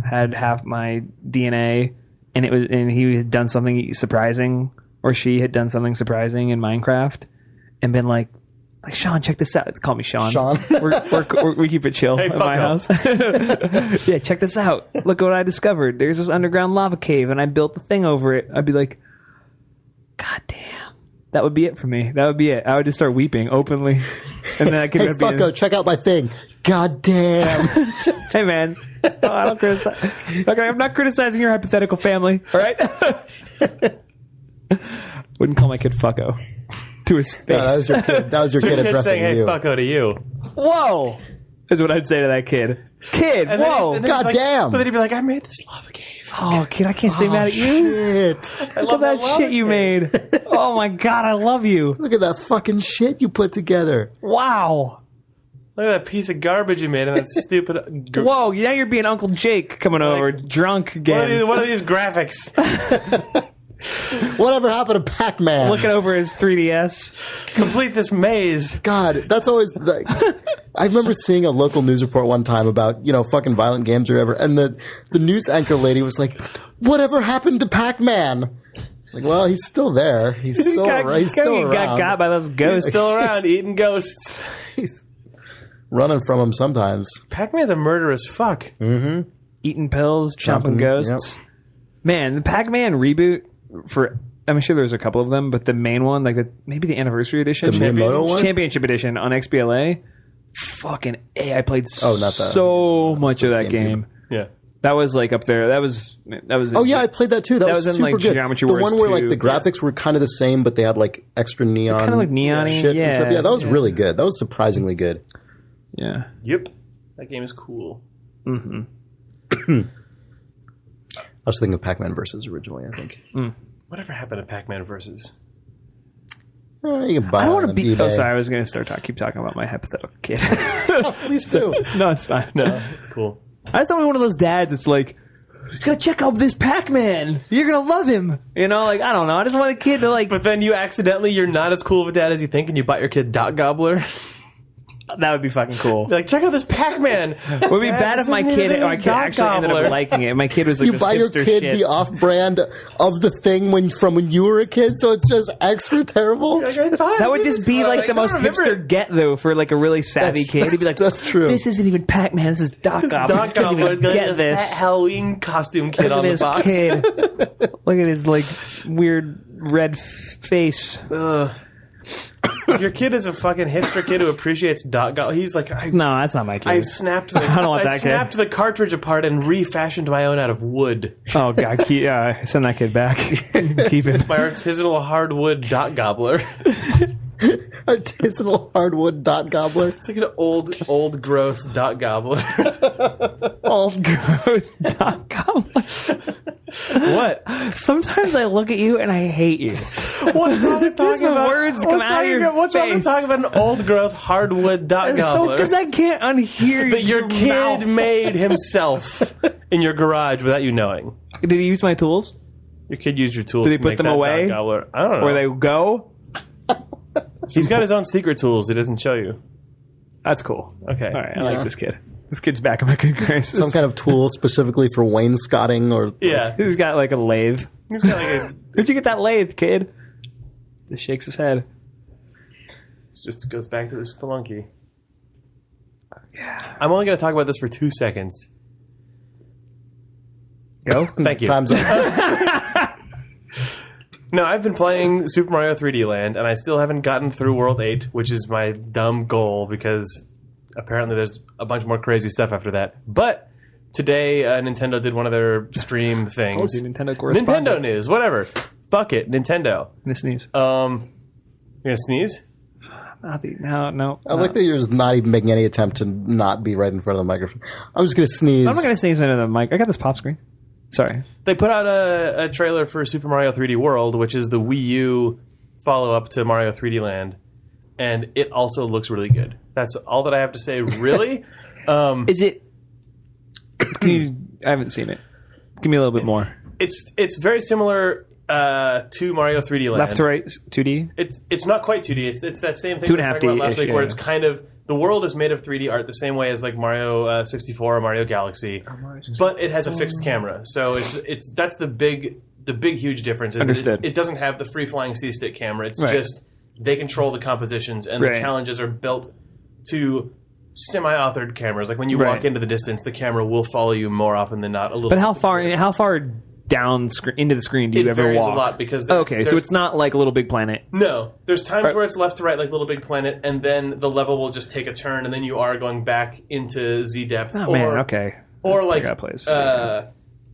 had half my DNA, and he had done something surprising, or she had done something surprising in Minecraft, and been like Sean, check this out. Call me Sean. Sean. we keep it chill at my house. Yeah, check this out. Look what I discovered. There's this underground lava cave, and I built the thing over it. I'd be like, God damn. That would be it for me. That would be it. I would just start weeping openly. And then I could Hey, be fucko, check out my thing. God damn. hey, man. Oh, I don't criticize. Okay, I'm not criticizing your hypothetical family, all right? Wouldn't call my kid fucko. To his face. No, that was your kid. That was your kid Kid addressing saying, hey, you. fucko to you. Whoa! Is what I'd say to that kid. Kid, And then- whoa! and then God he'd be like- damn. But then he'd be like, I made this lava cave. Oh, kid, I can't stay mad at you. Shit. Look at that shit you made. Oh my god, I love you. Look at that fucking shit you put together. Wow. Look at that piece of garbage you made and that stupid... Whoa, now you're being Uncle Jake coming over, drunk again. What are these graphics? Whatever happened to Pac-Man? Looking over his 3DS. Complete this maze. God, that's always... I remember seeing a local news report one time about, fucking violent games or whatever, and the news anchor lady was like, whatever happened to Pac-Man? Like, well, he's still there. He's still around. got by those ghosts. Still around eating ghosts. He's running from him sometimes. Pac-Man's a murderous fuck. Eating pills, chomping Chomping, ghosts. Man, the Pac-Man reboot I'm sure there's a couple of them, but the main one, like maybe the anniversary edition, The Miyamoto one? championship edition on XBLA. Fucking A! I played not that. so much of that game. Yeah. That was like up there. That was. Oh yeah, I played that too. That was in super like good. Geometry The Wars one where 2. like the graphics were kind of the same, but they had like extra neon, Kind of like neon-y, shit and stuff. yeah. Yeah, that was really good. That was surprisingly good. Yeah. Yep. That game is cool. I was thinking of Pac-Man versus originally. I think. Whatever happened to Pac-Man versus? You can buy I don't want it to on be. Oh, eBay. sorry. I was going to keep talking about my hypothetical kid. Please do. No, it's fine. No, it's cool. I just don't want one of those dads that's like, you gotta check out this Pac-Man. You're gonna love him. You know, like, I don't know. I just want a kid to like. But then you're not as cool of a dad as you think, and you bought your kid Dot Gobbler. That would be fucking cool. You're like, check out this Pac-Man. It would be bad if my kid actually ended up liking it. My kid was like, You this buy your hipster kid shit. the off-brand of the thing from when you were a kid, so it's just extra terrible. That would just be like the most hipster get though for like a really savvy kid. He'd be like, that's true. This isn't even Pac-Man. This is Dot Gobbler. Dot You couldn't Gobbler, even get this. that Halloween costume kid Look at on the this box. kid. Look at his like weird red face. If your kid is a fucking hipster kid who appreciates Dot Gobbler, he's like, No, that's not my kid. I snapped the, I don't want that kid. snapped the cartridge apart and refashioned my own out of wood. Oh god, send that kid back. Keep it. My artisanal hardwood Dot Gobbler. Artisanal hardwood Dot Gobbler. It's like an old growth Dot Gobbler. Old growth Dot Gobbler. What? Sometimes I look at you and I hate you. What's wrong with These talking about words come out of your What's wrong with face. talking about an old growth hardwood Dot So Gobbler? because I can't unhear that your kid mouth. made himself in your garage without you knowing. Did he use my tools? Your kid used your tools. Did he to put make them that away? Dot Gobbler. I don't know. Where they go? He's got his own secret tools. He doesn't show you. That's cool. Okay. All right, I like this kid. This kid's back in my good graces. Some kind of tool specifically for wainscoting or Yeah. He's got like a lathe. He's got like a. Where'd you get that lathe, kid? Just shakes his head. Just goes back to the Spelunky. Yeah. I'm only going to talk about this for 2 seconds. Go. Thank you. times up. No, I've been playing Super Mario 3D Land, and I still haven't gotten through World 8, which is my dumb goal because apparently there's a bunch more crazy stuff after that. But today, Nintendo did one of their stream things. Oh, Nintendo correspondent. Nintendo news, whatever. Fuck it, Nintendo. I'm gonna sneeze. You're gonna sneeze? No. I like that you're just not even making any attempt to not be right in front of the microphone. I'm just going to sneeze. I'm not gonna sneeze into the mic. I got this pop screen. Sorry. They put out a trailer for Super Mario 3D World, which is the Wii U follow-up to Mario 3D Land, and it also looks really good. That's all that I have to say, really. Is it? I haven't seen it. Give me a little bit more. It's very similar to Mario 3D Land. Left to right, 2D. It's not quite 2D. It's that same thing 2.5D we were talking about last week, -ish, where yeah. it's kind of the world is made of 3D art the same way as like Mario 64 or Mario Galaxy, but it has a fixed camera. So it's that's the big huge difference. Is that Understood. it doesn't have the free flying C-stick camera. It's Right. just they control the compositions and Right. the challenges are built to semi-authored cameras. Like when you Right. walk into the distance, the camera will follow you more often than not. A little. But how far down into the screen do you It ever varies walk? a lot because Okay, so it's not like Little Big Planet. No, there's times Right. where it's left to right like Little Big Planet, and then the level will just take a turn, and then you are going back into Z depth. Oh man, okay. Or like gotta play this.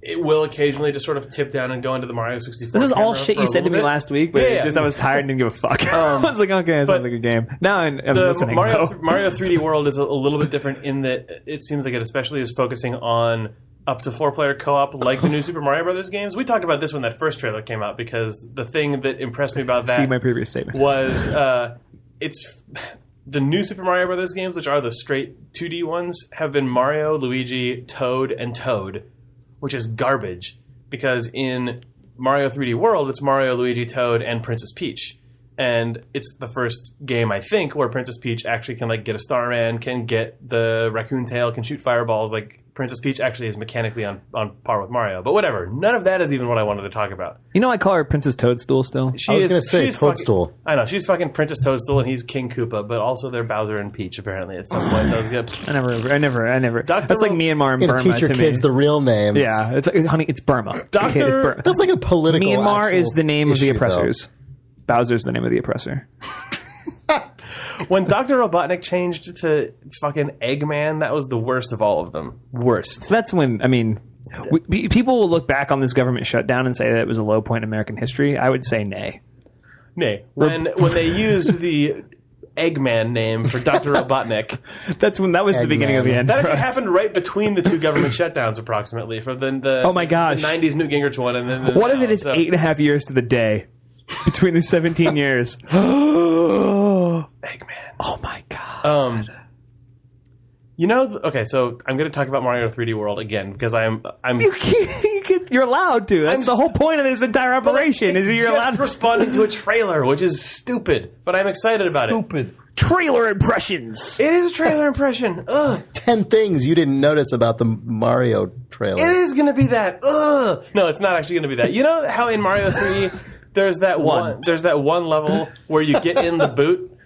it will occasionally just sort of tip down and go into the Mario 64. This is all camera shit for you a said to little me bit. last week, but Yeah. just I was tired and didn't give a fuck. I was like, okay, that sounds like a game. Now I'm The listening. Mario, though. Mario 3D World is a little bit different in that it seems like it especially is focusing on up to 4-player co-op like the new Super Mario Brothers games. We talked about this when that first trailer came out because the thing that impressed me about that See my previous statement. was it's the new Super Mario Brothers games, which are the straight 2D ones, have been Mario, Luigi, Toad, and Toad, which is garbage because in Mario 3D World, it's Mario, Luigi, Toad, and Princess Peach. And it's the first game, I think, where Princess Peach actually can like get a Starman, can get the raccoon tail, can shoot fireballs, like Princess Peach actually is mechanically on par with Mario. But whatever. None of that is even what I wanted to talk about. You know, I call her Princess Toadstool still. I was going to say Toadstool. I know. She's fucking Princess Toadstool and he's King Koopa, but also they're Bowser and Peach, apparently, at some point. Those get... I never. That's like Myanmar and You Burma teach your to kids me. the real names. Yeah, it's like, honey, it's Burma. Okay, it's Burma. That's like a political Myanmar actual is the name of the issue, oppressors. Bowser's the name of the oppressor. When Dr. Robotnik changed to fucking Eggman, that was the worst of all of them. Worst. That's when, I mean, people will look back on this government shutdown and say that it was a low point in American history. I would say nay. Nay. When they used the Eggman name for Dr. Robotnik. That was the beginning of the end. That for actually us. happened right between the two government shutdowns, approximately. For the Oh my gosh. the 90s Newt Gingrich one. And then What if it is 8.5 years to the day between the 17 years? Eggman. Oh my god. Okay, so I'm going to talk about Mario 3D World again because I'm You're allowed to. That's the whole point of this entire operation. Is that you're allowed to responding to a trailer, which is stupid, but I'm excited about it. Stupid. trailer impressions. It is a trailer impression. Ugh. 10 things you didn't notice about the Mario trailer. It is going to be that. Ugh. No, it's not actually going to be that. You know how in Mario 3 there's that one level where you get in the boot?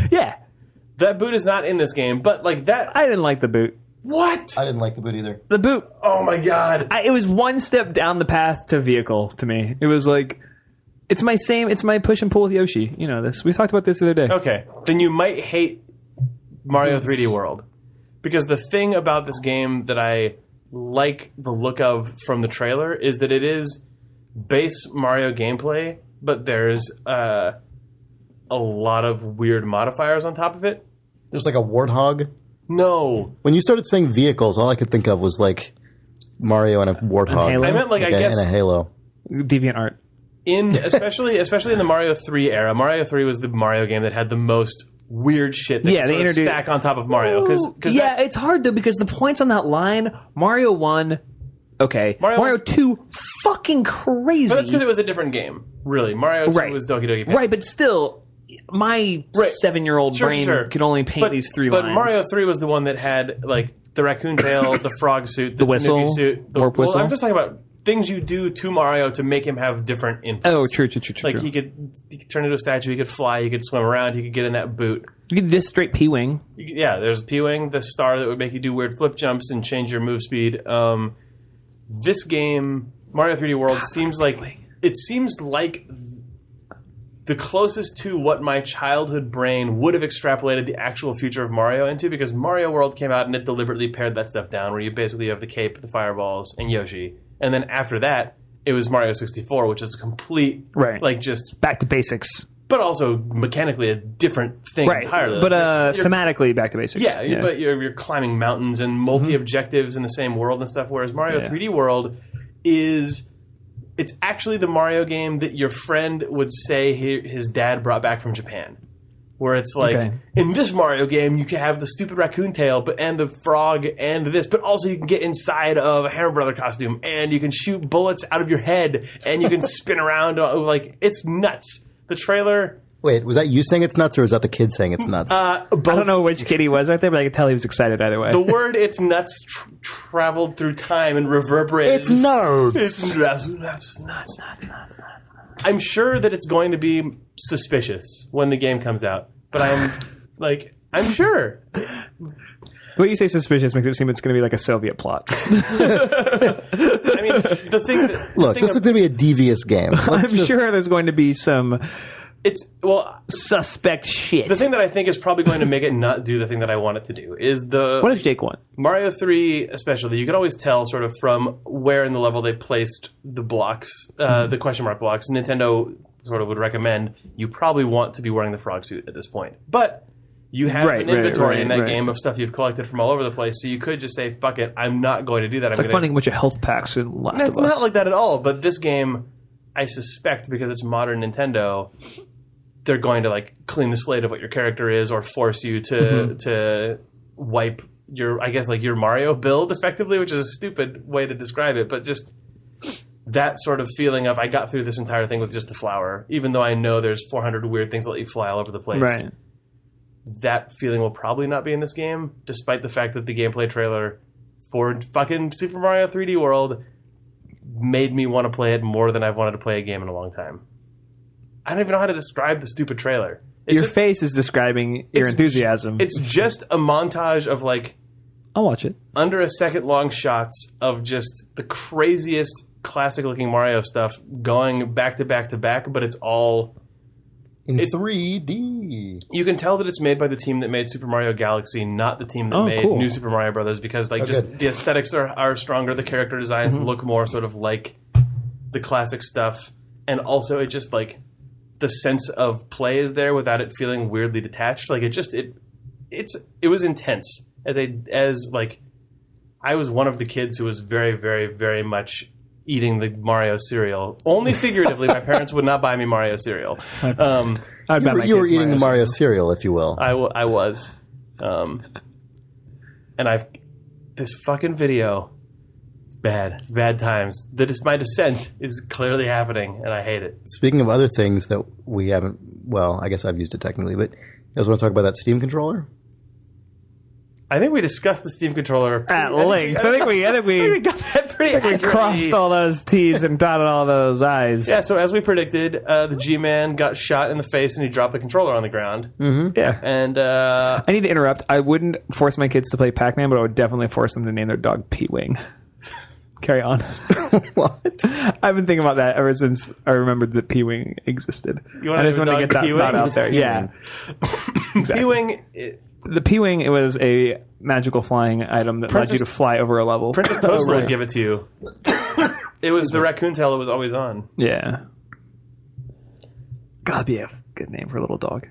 Yeah, That boot is not in this game, but like that. I didn't like the boot. What? I didn't like the boot either. The boot. Oh my god. It was one step down the path to vehicle to me. It was like, it's my push and pull with Yoshi. You know this. We talked about this the other day. Okay, then you might hate Mario 3D World. Because the thing about this game that I like the look of from the trailer is that it is base Mario gameplay, but there's a lot of weird modifiers on top of it. There's like a warthog. No. When you started saying vehicles, all I could think of was like Mario and a warthog. Halo? I meant like I guess and a Halo. Deviant art. especially in the Mario 3 era. Mario 3 was the Mario game that had the most weird shit that Yeah, could they sort of introduced- stack on top of Mario. Cause Yeah, it's hard though because the points on that line, Mario 1, okay. Mario 2, fucking crazy. but that's because it was a different game, really. Mario 2 Right. was Doki Doki Panic. Right, but still, my 7-year-old brain could only paint these three lines. But Mario 3 was the one that had like the raccoon tail, the frog suit, the whistle, Tanuki suit, warp whistle. I'm just talking about things you do to Mario to make him have different inputs. Oh, true. Like he could turn into a statue, he could fly, he could swim around, he could get in that boot. You could just straight P-Wing. Yeah, there's P-Wing, the star that would make you do weird flip jumps and change your move speed. This game, Mario 3D World, seems like the closest to what my childhood brain would have extrapolated the actual future of Mario into, because Mario World came out and it deliberately pared that stuff down, where you basically have the cape, the fireballs, and Yoshi. And then after that, it was Mario 64, which is a complete, like just... Back to basics. But also mechanically a different thing entirely. But thematically back to basics. Yeah, but you're climbing mountains and multi-objectives in the same world and stuff, whereas Mario 3D World is... It's actually the Mario game that your friend would say his dad brought back from Japan. Where it's like, in this Mario game, you can have the stupid raccoon tail and the frog and this, but also you can get inside of a Hammer Brother costume, and you can shoot bullets out of your head, and you can spin around. Like, it's nuts. The trailer... Wait, was that you saying it's nuts, or was that the kid saying it's nuts? I don't know which kid he was right there, but I could tell he was excited either way. The word "it's nuts" traveled through time and reverberated. It's nuts. It's nuts. I'm sure that it's going to be suspicious when the game comes out, but I'm sure. What you say suspicious makes it seem it's going to be like a Soviet plot. I mean, the thing that... Look, this is going to be a devious game. I'm sure there's going to be some... Well, suspect shit. The thing that I think is probably going to make it not do the thing that I want it to do is What if Jake won? Mario 3 especially, you could always tell sort of from where in the level they placed the blocks, the question mark blocks. Nintendo sort of would recommend you probably want to be wearing the frog suit at this point. But you have an inventory in that game of stuff you've collected from all over the place, so you could just say, fuck it, I'm not going to do that. It's like finding a bunch of health packs in Last of Us. It's not like that at all, but this game, I suspect, because it's modern Nintendo... they're going to like clean the slate of what your character is, or force you to wipe your, I guess, like your Mario build effectively, which is a stupid way to describe it, but just that sort of feeling of I got through this entire thing with just a flower, even though I know there's 400 weird things that let you fly all over the place. Right. That feeling will probably not be in this game, despite the fact that the gameplay trailer for fucking Super Mario 3D World made me want to play it more than I've wanted to play a game in a long time. I don't even know how to describe the stupid trailer. Your face is describing your enthusiasm. It's just a montage of like I'll watch it. under a second long shots of just the craziest classic looking Mario stuff going back to back to back, but it's all in 3D. You can tell that it's made by the team that made Super Mario Galaxy, not the team that made cool. New Super Mario Brothers, because like just the aesthetics are stronger, the character designs look more sort of like the classic stuff, and also it just like the sense of play is there without it feeling weirdly detached. Like it was intense as like I was one of the kids who was very, very, very much eating the Mario cereal. Only figuratively, my parents would not buy me Mario cereal. I'd buy my You were kids eating the Mario cereal, if you will. I was. And this fucking video, it's bad. It's bad times. My descent is clearly happening, and I hate it. Speaking of other things that we haven't, well, I guess I've used it technically, but you guys want to talk about that Steam controller? I think we discussed the Steam controller At length. I think we got that pretty accurately. crossed all those T's and dotted all those I's. Yeah, so as we predicted, the G-Man got shot in the face and he dropped the controller on the ground. Mm-hmm. Yeah. And I need to interrupt. I wouldn't force my kids to play Pac-Man, but I would definitely force them to name their dog P-Wing. Carry on. What? I've been thinking about that ever since I remembered that P-Wing existed. You want I just to want to get that P-Wing? thought out there. Yeah. Exactly. P-Wing... The P-Wing, it was a magical flying item that allowed you to fly over a level. Princess Toadstool would give it to you. It was the raccoon tail that was always on. Yeah. Gotta be a good name for a little dog.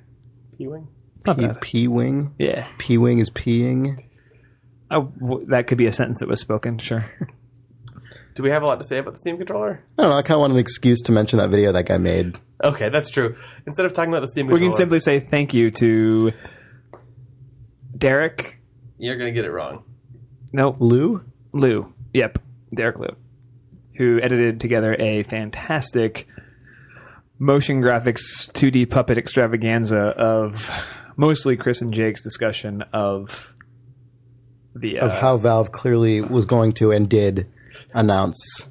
P-Wing? It's not bad. P-Wing? Yeah. P-Wing is peeing? That could be a sentence that was spoken, sure. Do we have a lot to say about the Steam controller? I don't know. I kind of want an excuse to mention that video that guy made. Okay, that's true. Instead of talking about the Steam We controller... can simply say thank you to Derek. You're going to get it wrong. Nope. Lieu? Lieu. Yep. Derek Lieu. Who edited together a fantastic motion graphics 2D puppet extravaganza of mostly Chris and Jake's discussion of the... Of how Valve clearly was going to and did announce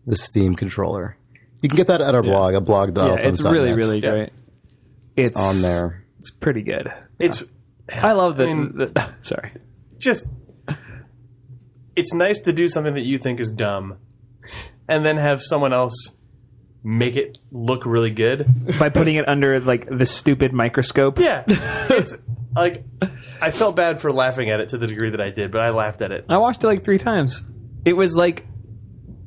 the Steam controller. You can get that at our blog, at blog.opens.net. Yeah, it's really, really great. It's on there. It's pretty good. I love the sorry. Just, it's nice to do something that you think is dumb and then have someone else make it look really good. By putting it under, like, the stupid microscope. Yeah. It's, like, I felt bad for laughing at it to the degree that I did, but I laughed at it. I watched it, like, 3 times. It was, like...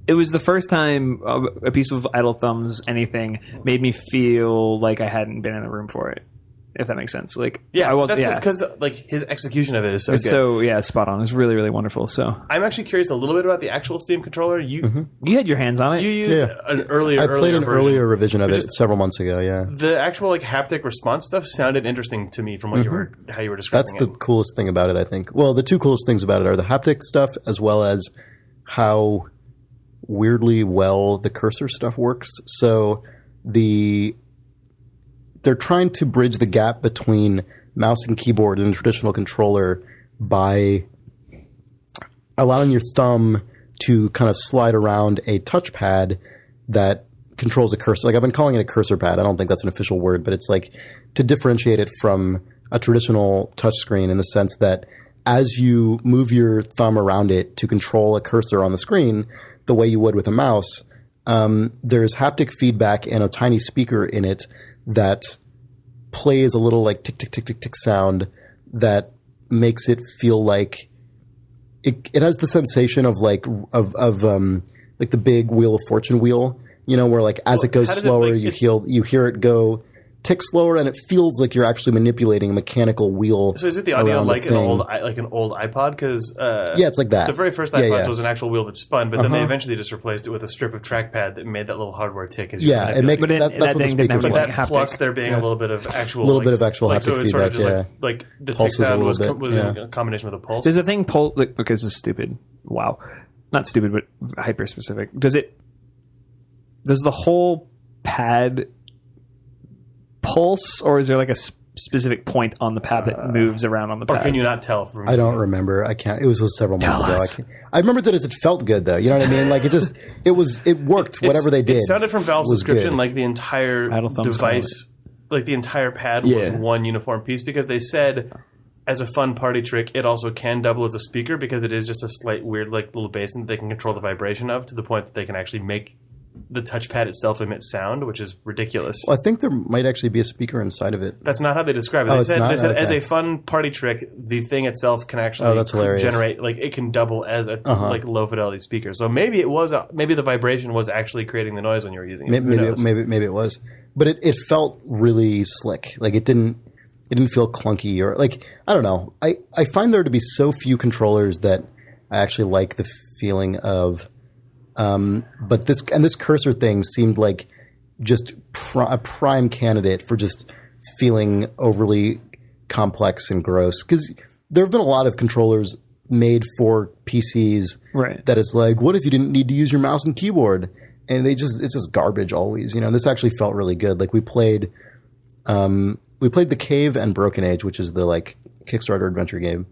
It was the first time a piece of Idle Thumbs anything made me feel like I hadn't been in the room for it. If that makes sense. Like, yeah, that's just because like his execution of it is so good. So spot on. It's really, really wonderful. So I'm actually curious a little bit about the actual Steam controller. You had your hands on it. You used an earlier. I played an version. earlier revision of it several months ago. Yeah, the actual like haptic response stuff sounded interesting to me from what how you were describing. That's the coolest thing about it, I think. Well, the two coolest things about it are the haptic stuff as well as how weirdly well the cursor stuff works. So they're trying to bridge the gap between mouse and keyboard and a traditional controller by allowing your thumb to kind of slide around a touchpad that controls a cursor. Like, I've been calling it a cursor pad. I don't think that's an official word, but it's like to differentiate it from a traditional touchscreen in the sense that as you move your thumb around it to control a cursor on the screen the way you would with a mouse, there's haptic feedback and a tiny speaker in it that plays a little like tick, tick, tick, tick, tick sound that makes it feel like it has the sensation of like the big Wheel of Fortune wheel, you know, where like as it goes slower, you hear it go tick slower, and it feels like you're actually manipulating a mechanical wheel. So is it the audio like an old iPod? Because yeah, it's like that. The very first iPod was an actual wheel that spun, but then they eventually just replaced it with a strip of trackpad that made that little hardware tick. As it makes that's what the speakers but like. that plus there being a little bit of actual haptic so feedback. Sort of just like the tick sound was in a combination with a pulse. There's a thing because it's stupid. Wow, not stupid, but hyper specific. Does the whole pad pulse, or is there like a specific point on the pad that moves around on the Or pad? can you not tell from? I don't remember. I can't. It was several months ago. I remember that it felt good though. You know what I mean? Like it worked. Whatever they did. It sounded from Valve's was description good. like the entire Idle thumbs device, like the entire pad was one uniform piece, because they said, as a fun party trick, it also can double as a speaker because it is just a slight weird like little basin that they can control the vibration of, to the point that they can actually make the touchpad itself emit sound, which is ridiculous. Well, I think there might actually be a speaker inside of it. That's not how they describe it. Oh, They it's said, not? they said Okay. as a fun party trick, the thing itself can actually that's hilarious. generate, like it can double as a like low fidelity speaker. So maybe it was maybe the vibration was actually creating the noise when you were using it. Who knows? Maybe it was, but it felt really slick. Like it didn't feel clunky or like, I don't know. I find there to be so few controllers that I actually like the feeling of. But this cursor thing seemed like just a prime candidate for just feeling overly complex and gross. Because there have been a lot of controllers made for PCs that is like, what if you didn't need to use your mouse and keyboard? And it's just garbage always. You know, this actually felt really good. Like we played The Cave and Broken Age, which is the like Kickstarter adventure game,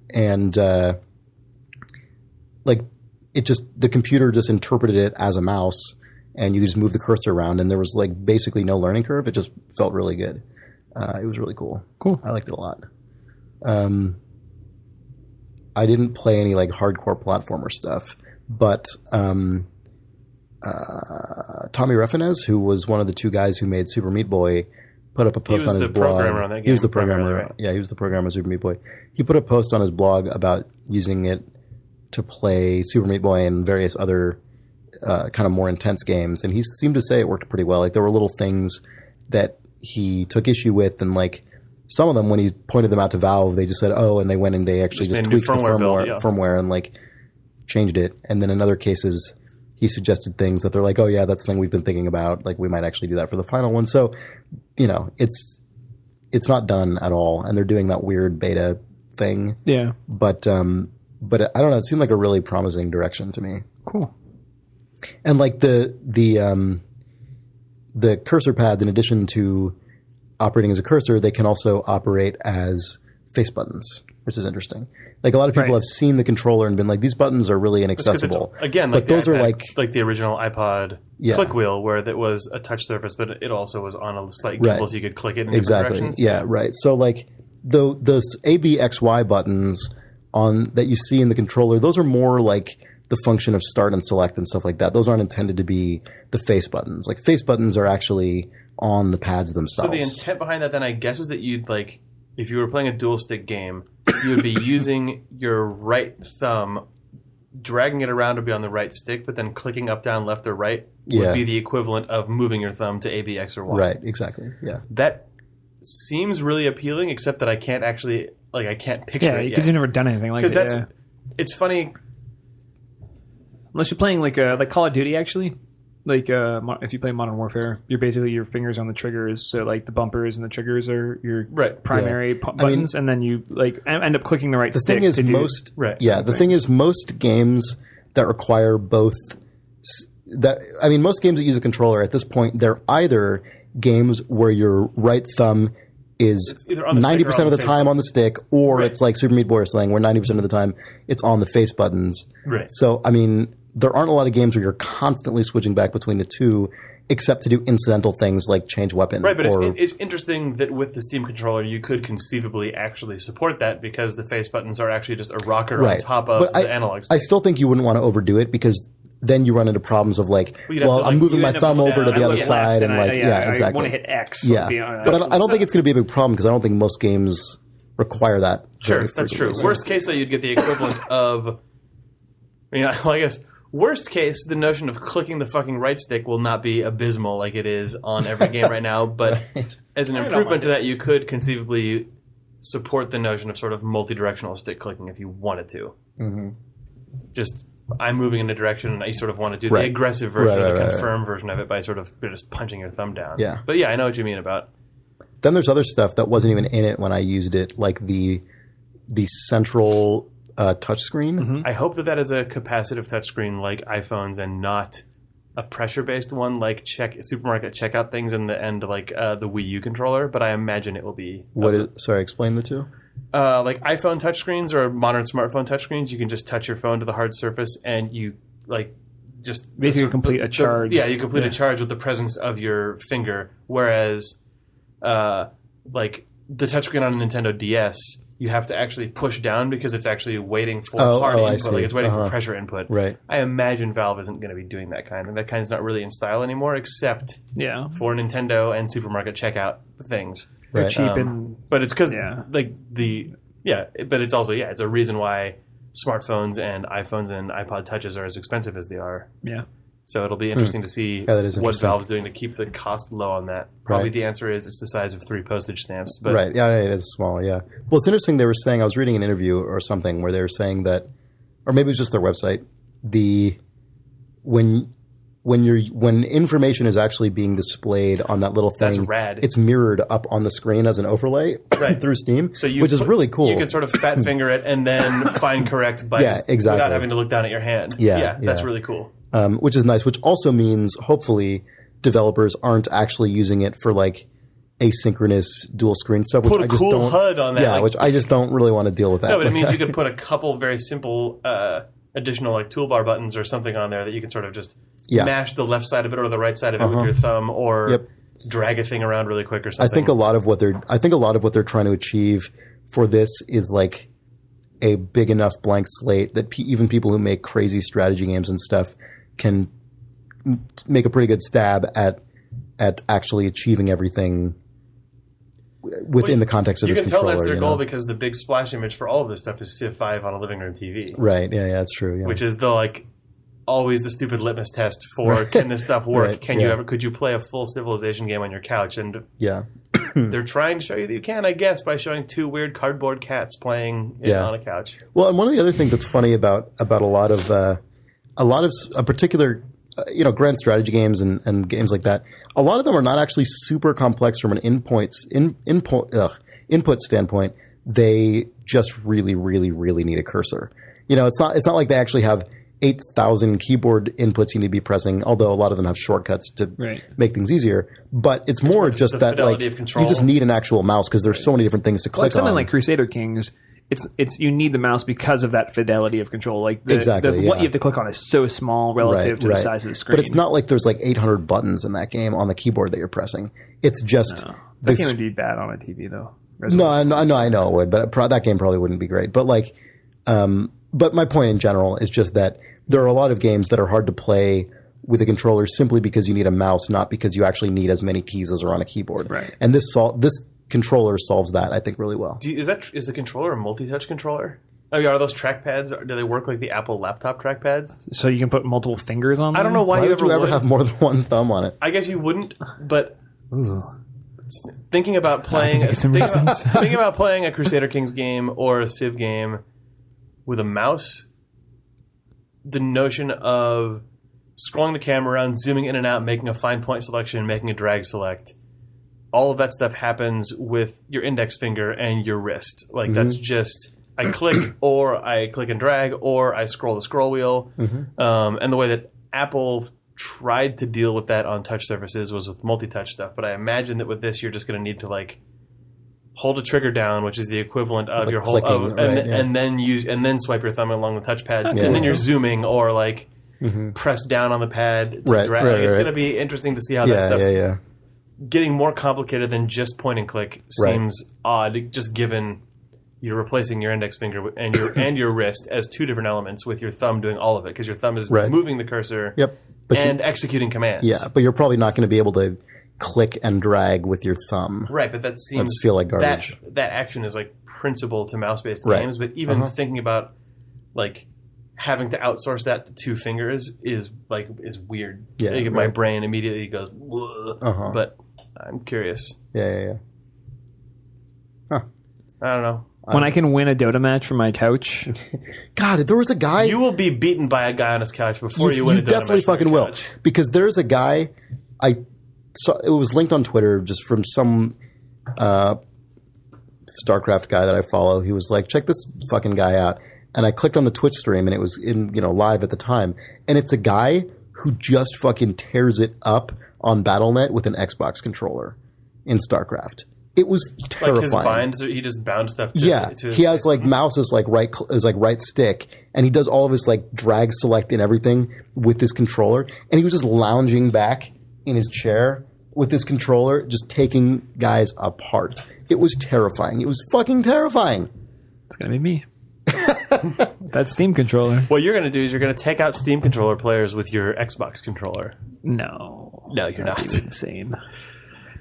and the computer just interpreted it as a mouse, and you just move the cursor around, and there was like basically no learning curve. It just felt really good. It was really cool. I liked it a lot. I didn't play any like hardcore platformer stuff, but Tommy Reffinez, who was one of the two guys who made Super Meat Boy, put up a post on his blog. He was the programmer on that game. He was the programmer. Right? Yeah, he was the programmer of Super Meat Boy. He put a post on his blog about using it to play Super Meat Boy and various other kind of more intense games, and he seemed to say it worked pretty well. Like there were little things that he took issue with, and like some of them, when he pointed them out to Valve, they just said, "Oh," and they went and they actually just tweaked the firmware and like changed it. And then in other cases, he suggested things that they're like, "Oh yeah, that's the thing we've been thinking about. Like we might actually do that for the final one." So, you know, it's not done at all, and they're doing that weird beta thing. Yeah, but I don't know. It seemed like a really promising direction to me. Cool. And like the cursor pads, in addition to operating as a cursor, they can also operate as face buttons, which is interesting. Like a lot of people have seen the controller and been like, these buttons are really inaccessible. Again, like but those iPad, are like the original iPod click wheel, where that was a touch surface, but it also was on a slight gimbal, so you could click it in different directions. Yeah, right. So like those ABXY buttons that you see in the controller, those are more like the function of start and select and stuff like that. Those aren't intended to be the face buttons. Like face buttons are actually on the pads themselves. So the intent behind that then, I guess, is that you'd like, if you were playing a dual stick game, you would be using your right thumb, dragging it around to be on the right stick, but then clicking up, down, left, or right would be the equivalent of moving your thumb to A, B, X, or Y. Right, exactly. Yeah. That seems really appealing, except that I can't actually, like, I can't picture it yet. because you've never done anything like that. It's funny. Unless you're playing like Call of Duty, actually. Like if you play Modern Warfare, you're basically your fingers on the triggers. So like the bumpers and the triggers are your primary buttons, and then you like end up clicking the right stick. The thing is, most games that require both. Most games that use a controller at this point, they're either games where your right thumb is 90% of the time on the stick, or it's like Super Meat Boy or something, where 90% of the time it's on the face buttons. Right. So there aren't a lot of games where you're constantly switching back between the two, except to do incidental things like change weapon. Right, but it's interesting that with the Steam controller, you could conceivably actually support that, because the face buttons are actually just a rocker on top of the analog stick. I still think you wouldn't want to overdo it, because then you run into problems of like, I'm moving my thumb over to the other side, and like, exactly. I want to hit X. Yeah, but I don't think it's going to be a big problem, because I don't think most games require that. Sure, that's true. Worst case, though, you'd get the equivalent of, I guess, worst case, the notion of clicking the fucking right stick will not be abysmal like it is on every game right now, but as an improvement to that, you could conceivably support the notion of sort of multi-directional stick clicking if you wanted to. Mm-hmm. Just, I'm moving in a direction, and I sort of want to do the aggressive version, or the confirm version of it by sort of just punching your thumb down. Yeah. But yeah, I know what you mean about. Then there's other stuff that wasn't even in it when I used it, like the central touchscreen. Mm-hmm. I hope that is a capacitive touchscreen like iPhones, and not a pressure-based one like supermarket checkout things and like the Wii U controller, but I imagine it will be. Sorry, explain the two. Like iPhone touchscreens or modern smartphone touchscreens, you can just touch your phone to the hard surface and you like just basically complete a charge. You complete a charge with the presence of your finger. Whereas, like the touchscreen on a Nintendo DS, you have to actually push down because it's actually waiting for hard input. Like it's waiting for pressure input. Right. I imagine Valve isn't going to be doing that kind. And that kind's not really in style anymore, except for Nintendo and supermarket checkout things. They're Right. cheap and But it's because but it's also it's a reason why smartphones and iPhones and iPod Touches are as expensive as they are. yeah. So it'll be interesting to see that is what interesting. Valve's doing to keep the cost low on that. Probably the answer is it's the size of 3 postage stamps. But Right. Yeah, it is small. Yeah. Well, it's interesting. They were saying, I was reading an interview or something where they were saying that, or maybe it was just their website. When information is actually being displayed on that little thing, That's rad. It's mirrored up on the screen as an overlay through Steam, So which is really cool. You can sort of fat finger it and then fine correct by exactly. without having to look down at your hand. Yeah, That's really cool. Which is nice. Which also means hopefully developers aren't actually using it for like asynchronous dual screen stuff. Which Put a I just cool don't, HUD on that. Yeah, like, which I just don't really want to deal with that. no, but it means you could put a couple very simple additional like toolbar buttons or something on there that you can sort of just mash the left side of it or the right side of it with your thumb or drag a thing around really quick or something. I think a lot of what they're trying to achieve for this is like a big enough blank slate that even people who make crazy strategy games and stuff can make a pretty good stab at actually achieving everything within the context of this controller. You can tell that's their goal because the big splash image for all of this stuff is Civ 5 on a living room TV. Right. Yeah, that's true. Yeah. Which is the like always the stupid litmus test for can this stuff work? Right, could you play a full Civilization game on your couch? And yeah. they're trying to show you that you can, I guess, by showing 2 weird cardboard cats playing on a couch. Well, and one of the other things that's funny about a lot of particular grand strategy games and games like that, a lot of them are not actually super complex from an input standpoint. They just really, really, really need a cursor. It's not like they actually have 8,000 keyboard inputs you need to be pressing, although a lot of them have shortcuts to make things easier. But it's more just that like you just need an actual mouse because there's so many different things to click like something on. like Crusader Kings, it's you need the mouse because of that fidelity of control. Like what you have to click on is so small relative to the size of the screen. But it's not like there's like 800 buttons in that game on the keyboard that you're pressing. It's just that game would be bad on a TV though. No, I know it would, but that game probably wouldn't be great. But like, but my point in general is just that there are a lot of games that are hard to play with a controller simply because you need a mouse, not because you actually need as many keys as are on a keyboard. Right. And this controller solves that, I think, really well. Is the controller a multi-touch controller? I mean, are those trackpads? Do they work like the Apple laptop trackpads? So you can put multiple fingers on them? I don't know why you ever have more than one thumb on it. I guess you wouldn't, but thinking about playing a Crusader Kings game or a Civ game with a mouse, the notion of scrolling the camera around, zooming in and out, making a fine point selection, making a drag select, all of that stuff happens with your index finger and your wrist. Like that's just I click or I click and drag or I scroll the scroll wheel. And the way that Apple tried to deal with that on touch surfaces was with multi-touch stuff. But I imagine that with this, you're just going to need to like hold a trigger down, which is the equivalent of your whole, and then swipe your thumb along the touchpad, and then you're zooming or like press down on the pad to drag. It's going to be interesting to see how that stuff. Getting more complicated than just point and click seems odd, just given you're replacing your index finger and your wrist as 2 different elements, with your thumb doing all of it because your thumb is moving the cursor and executing commands. Yeah, but you're probably not going to be able to click and drag with your thumb. Right, but that seems feel like garbage. That action is like principal to mouse-based games, but even thinking about like having to outsource that to 2 fingers is weird. Yeah, my brain immediately goes, but I'm curious. Yeah. Huh. I don't know. When I can win a Dota match from my couch. God, there was a guy. You will be beaten by a guy on his couch before you win a Dota match. You definitely fucking will. Because there's a guy, it was linked on Twitter just from some StarCraft guy that I follow. He was like, check this fucking guy out. And I clicked on the Twitch stream and it was live at the time. And it's a guy who just fucking tears it up on BattleNet with an Xbox controller in StarCraft. It was terrifying. Like his binds, he just bound stuff to his he has like mouse is like right stick, and he does all of his like drag select and everything with this controller, and he was just lounging back in his chair with this controller, just taking guys apart. It was terrifying. It was fucking terrifying. It's gonna be me. That Steam controller. What you're going to do is you're going to take out Steam controller players with your Xbox controller. No, you're not. That's insane.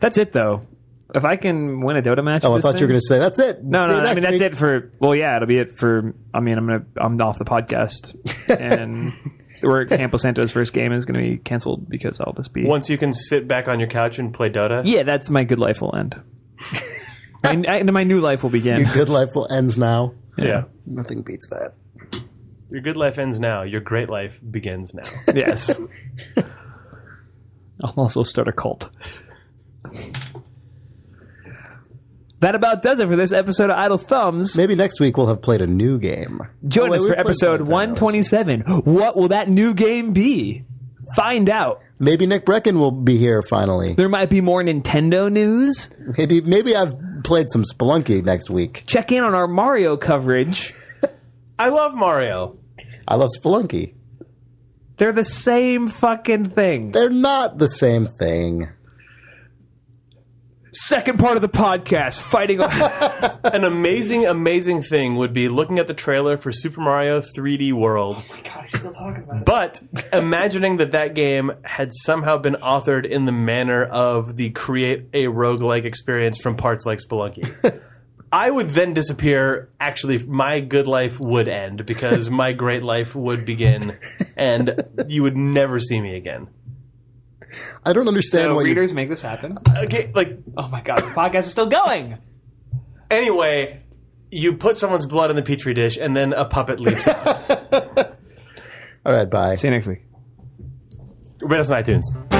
That's it though. If I can win a Dota match, Oh, I thought you were going to say that's it. No, See you I next mean that's week. it for. Well, yeah, it'll be it for. I mean, I'm off the podcast, and where Campo Santo's first game is going to be canceled because I'll just be. Once you can sit back on your couch and play Dota. Yeah, that's my good life will end. And my new life will begin. Your good life will ends now. Yeah. Nothing beats that. Your good life ends now. Your great life begins now. Yes. I'll also start a cult. That about does it for this episode of Idle Thumbs. Maybe next week we'll have played a new game. Join us we for played episode Planetary 127. What will that new game be? Find out. Maybe Nick Brecken will be here finally. There might be more Nintendo news. Maybe I've played some Spelunky next week. Check in on our Mario coverage. I love Mario. I love Spelunky. They're the same fucking thing. They're not the same thing. Second part of the podcast, fighting on... An amazing thing would be looking at the trailer for Super Mario 3D World. God, I still talking about it. But imagining that game had somehow been authored in the manner of the create a roguelike experience from parts like Spelunky. I would then disappear. Actually, my good life would end because my great life would begin and you would never see me again. I don't understand So what readers make this happen. Okay, like, Oh my god, the podcast is still going. anyway, you put someone's blood in the petri dish and then a puppet leaps out. All right, bye. See you next week. Rate us on iTunes.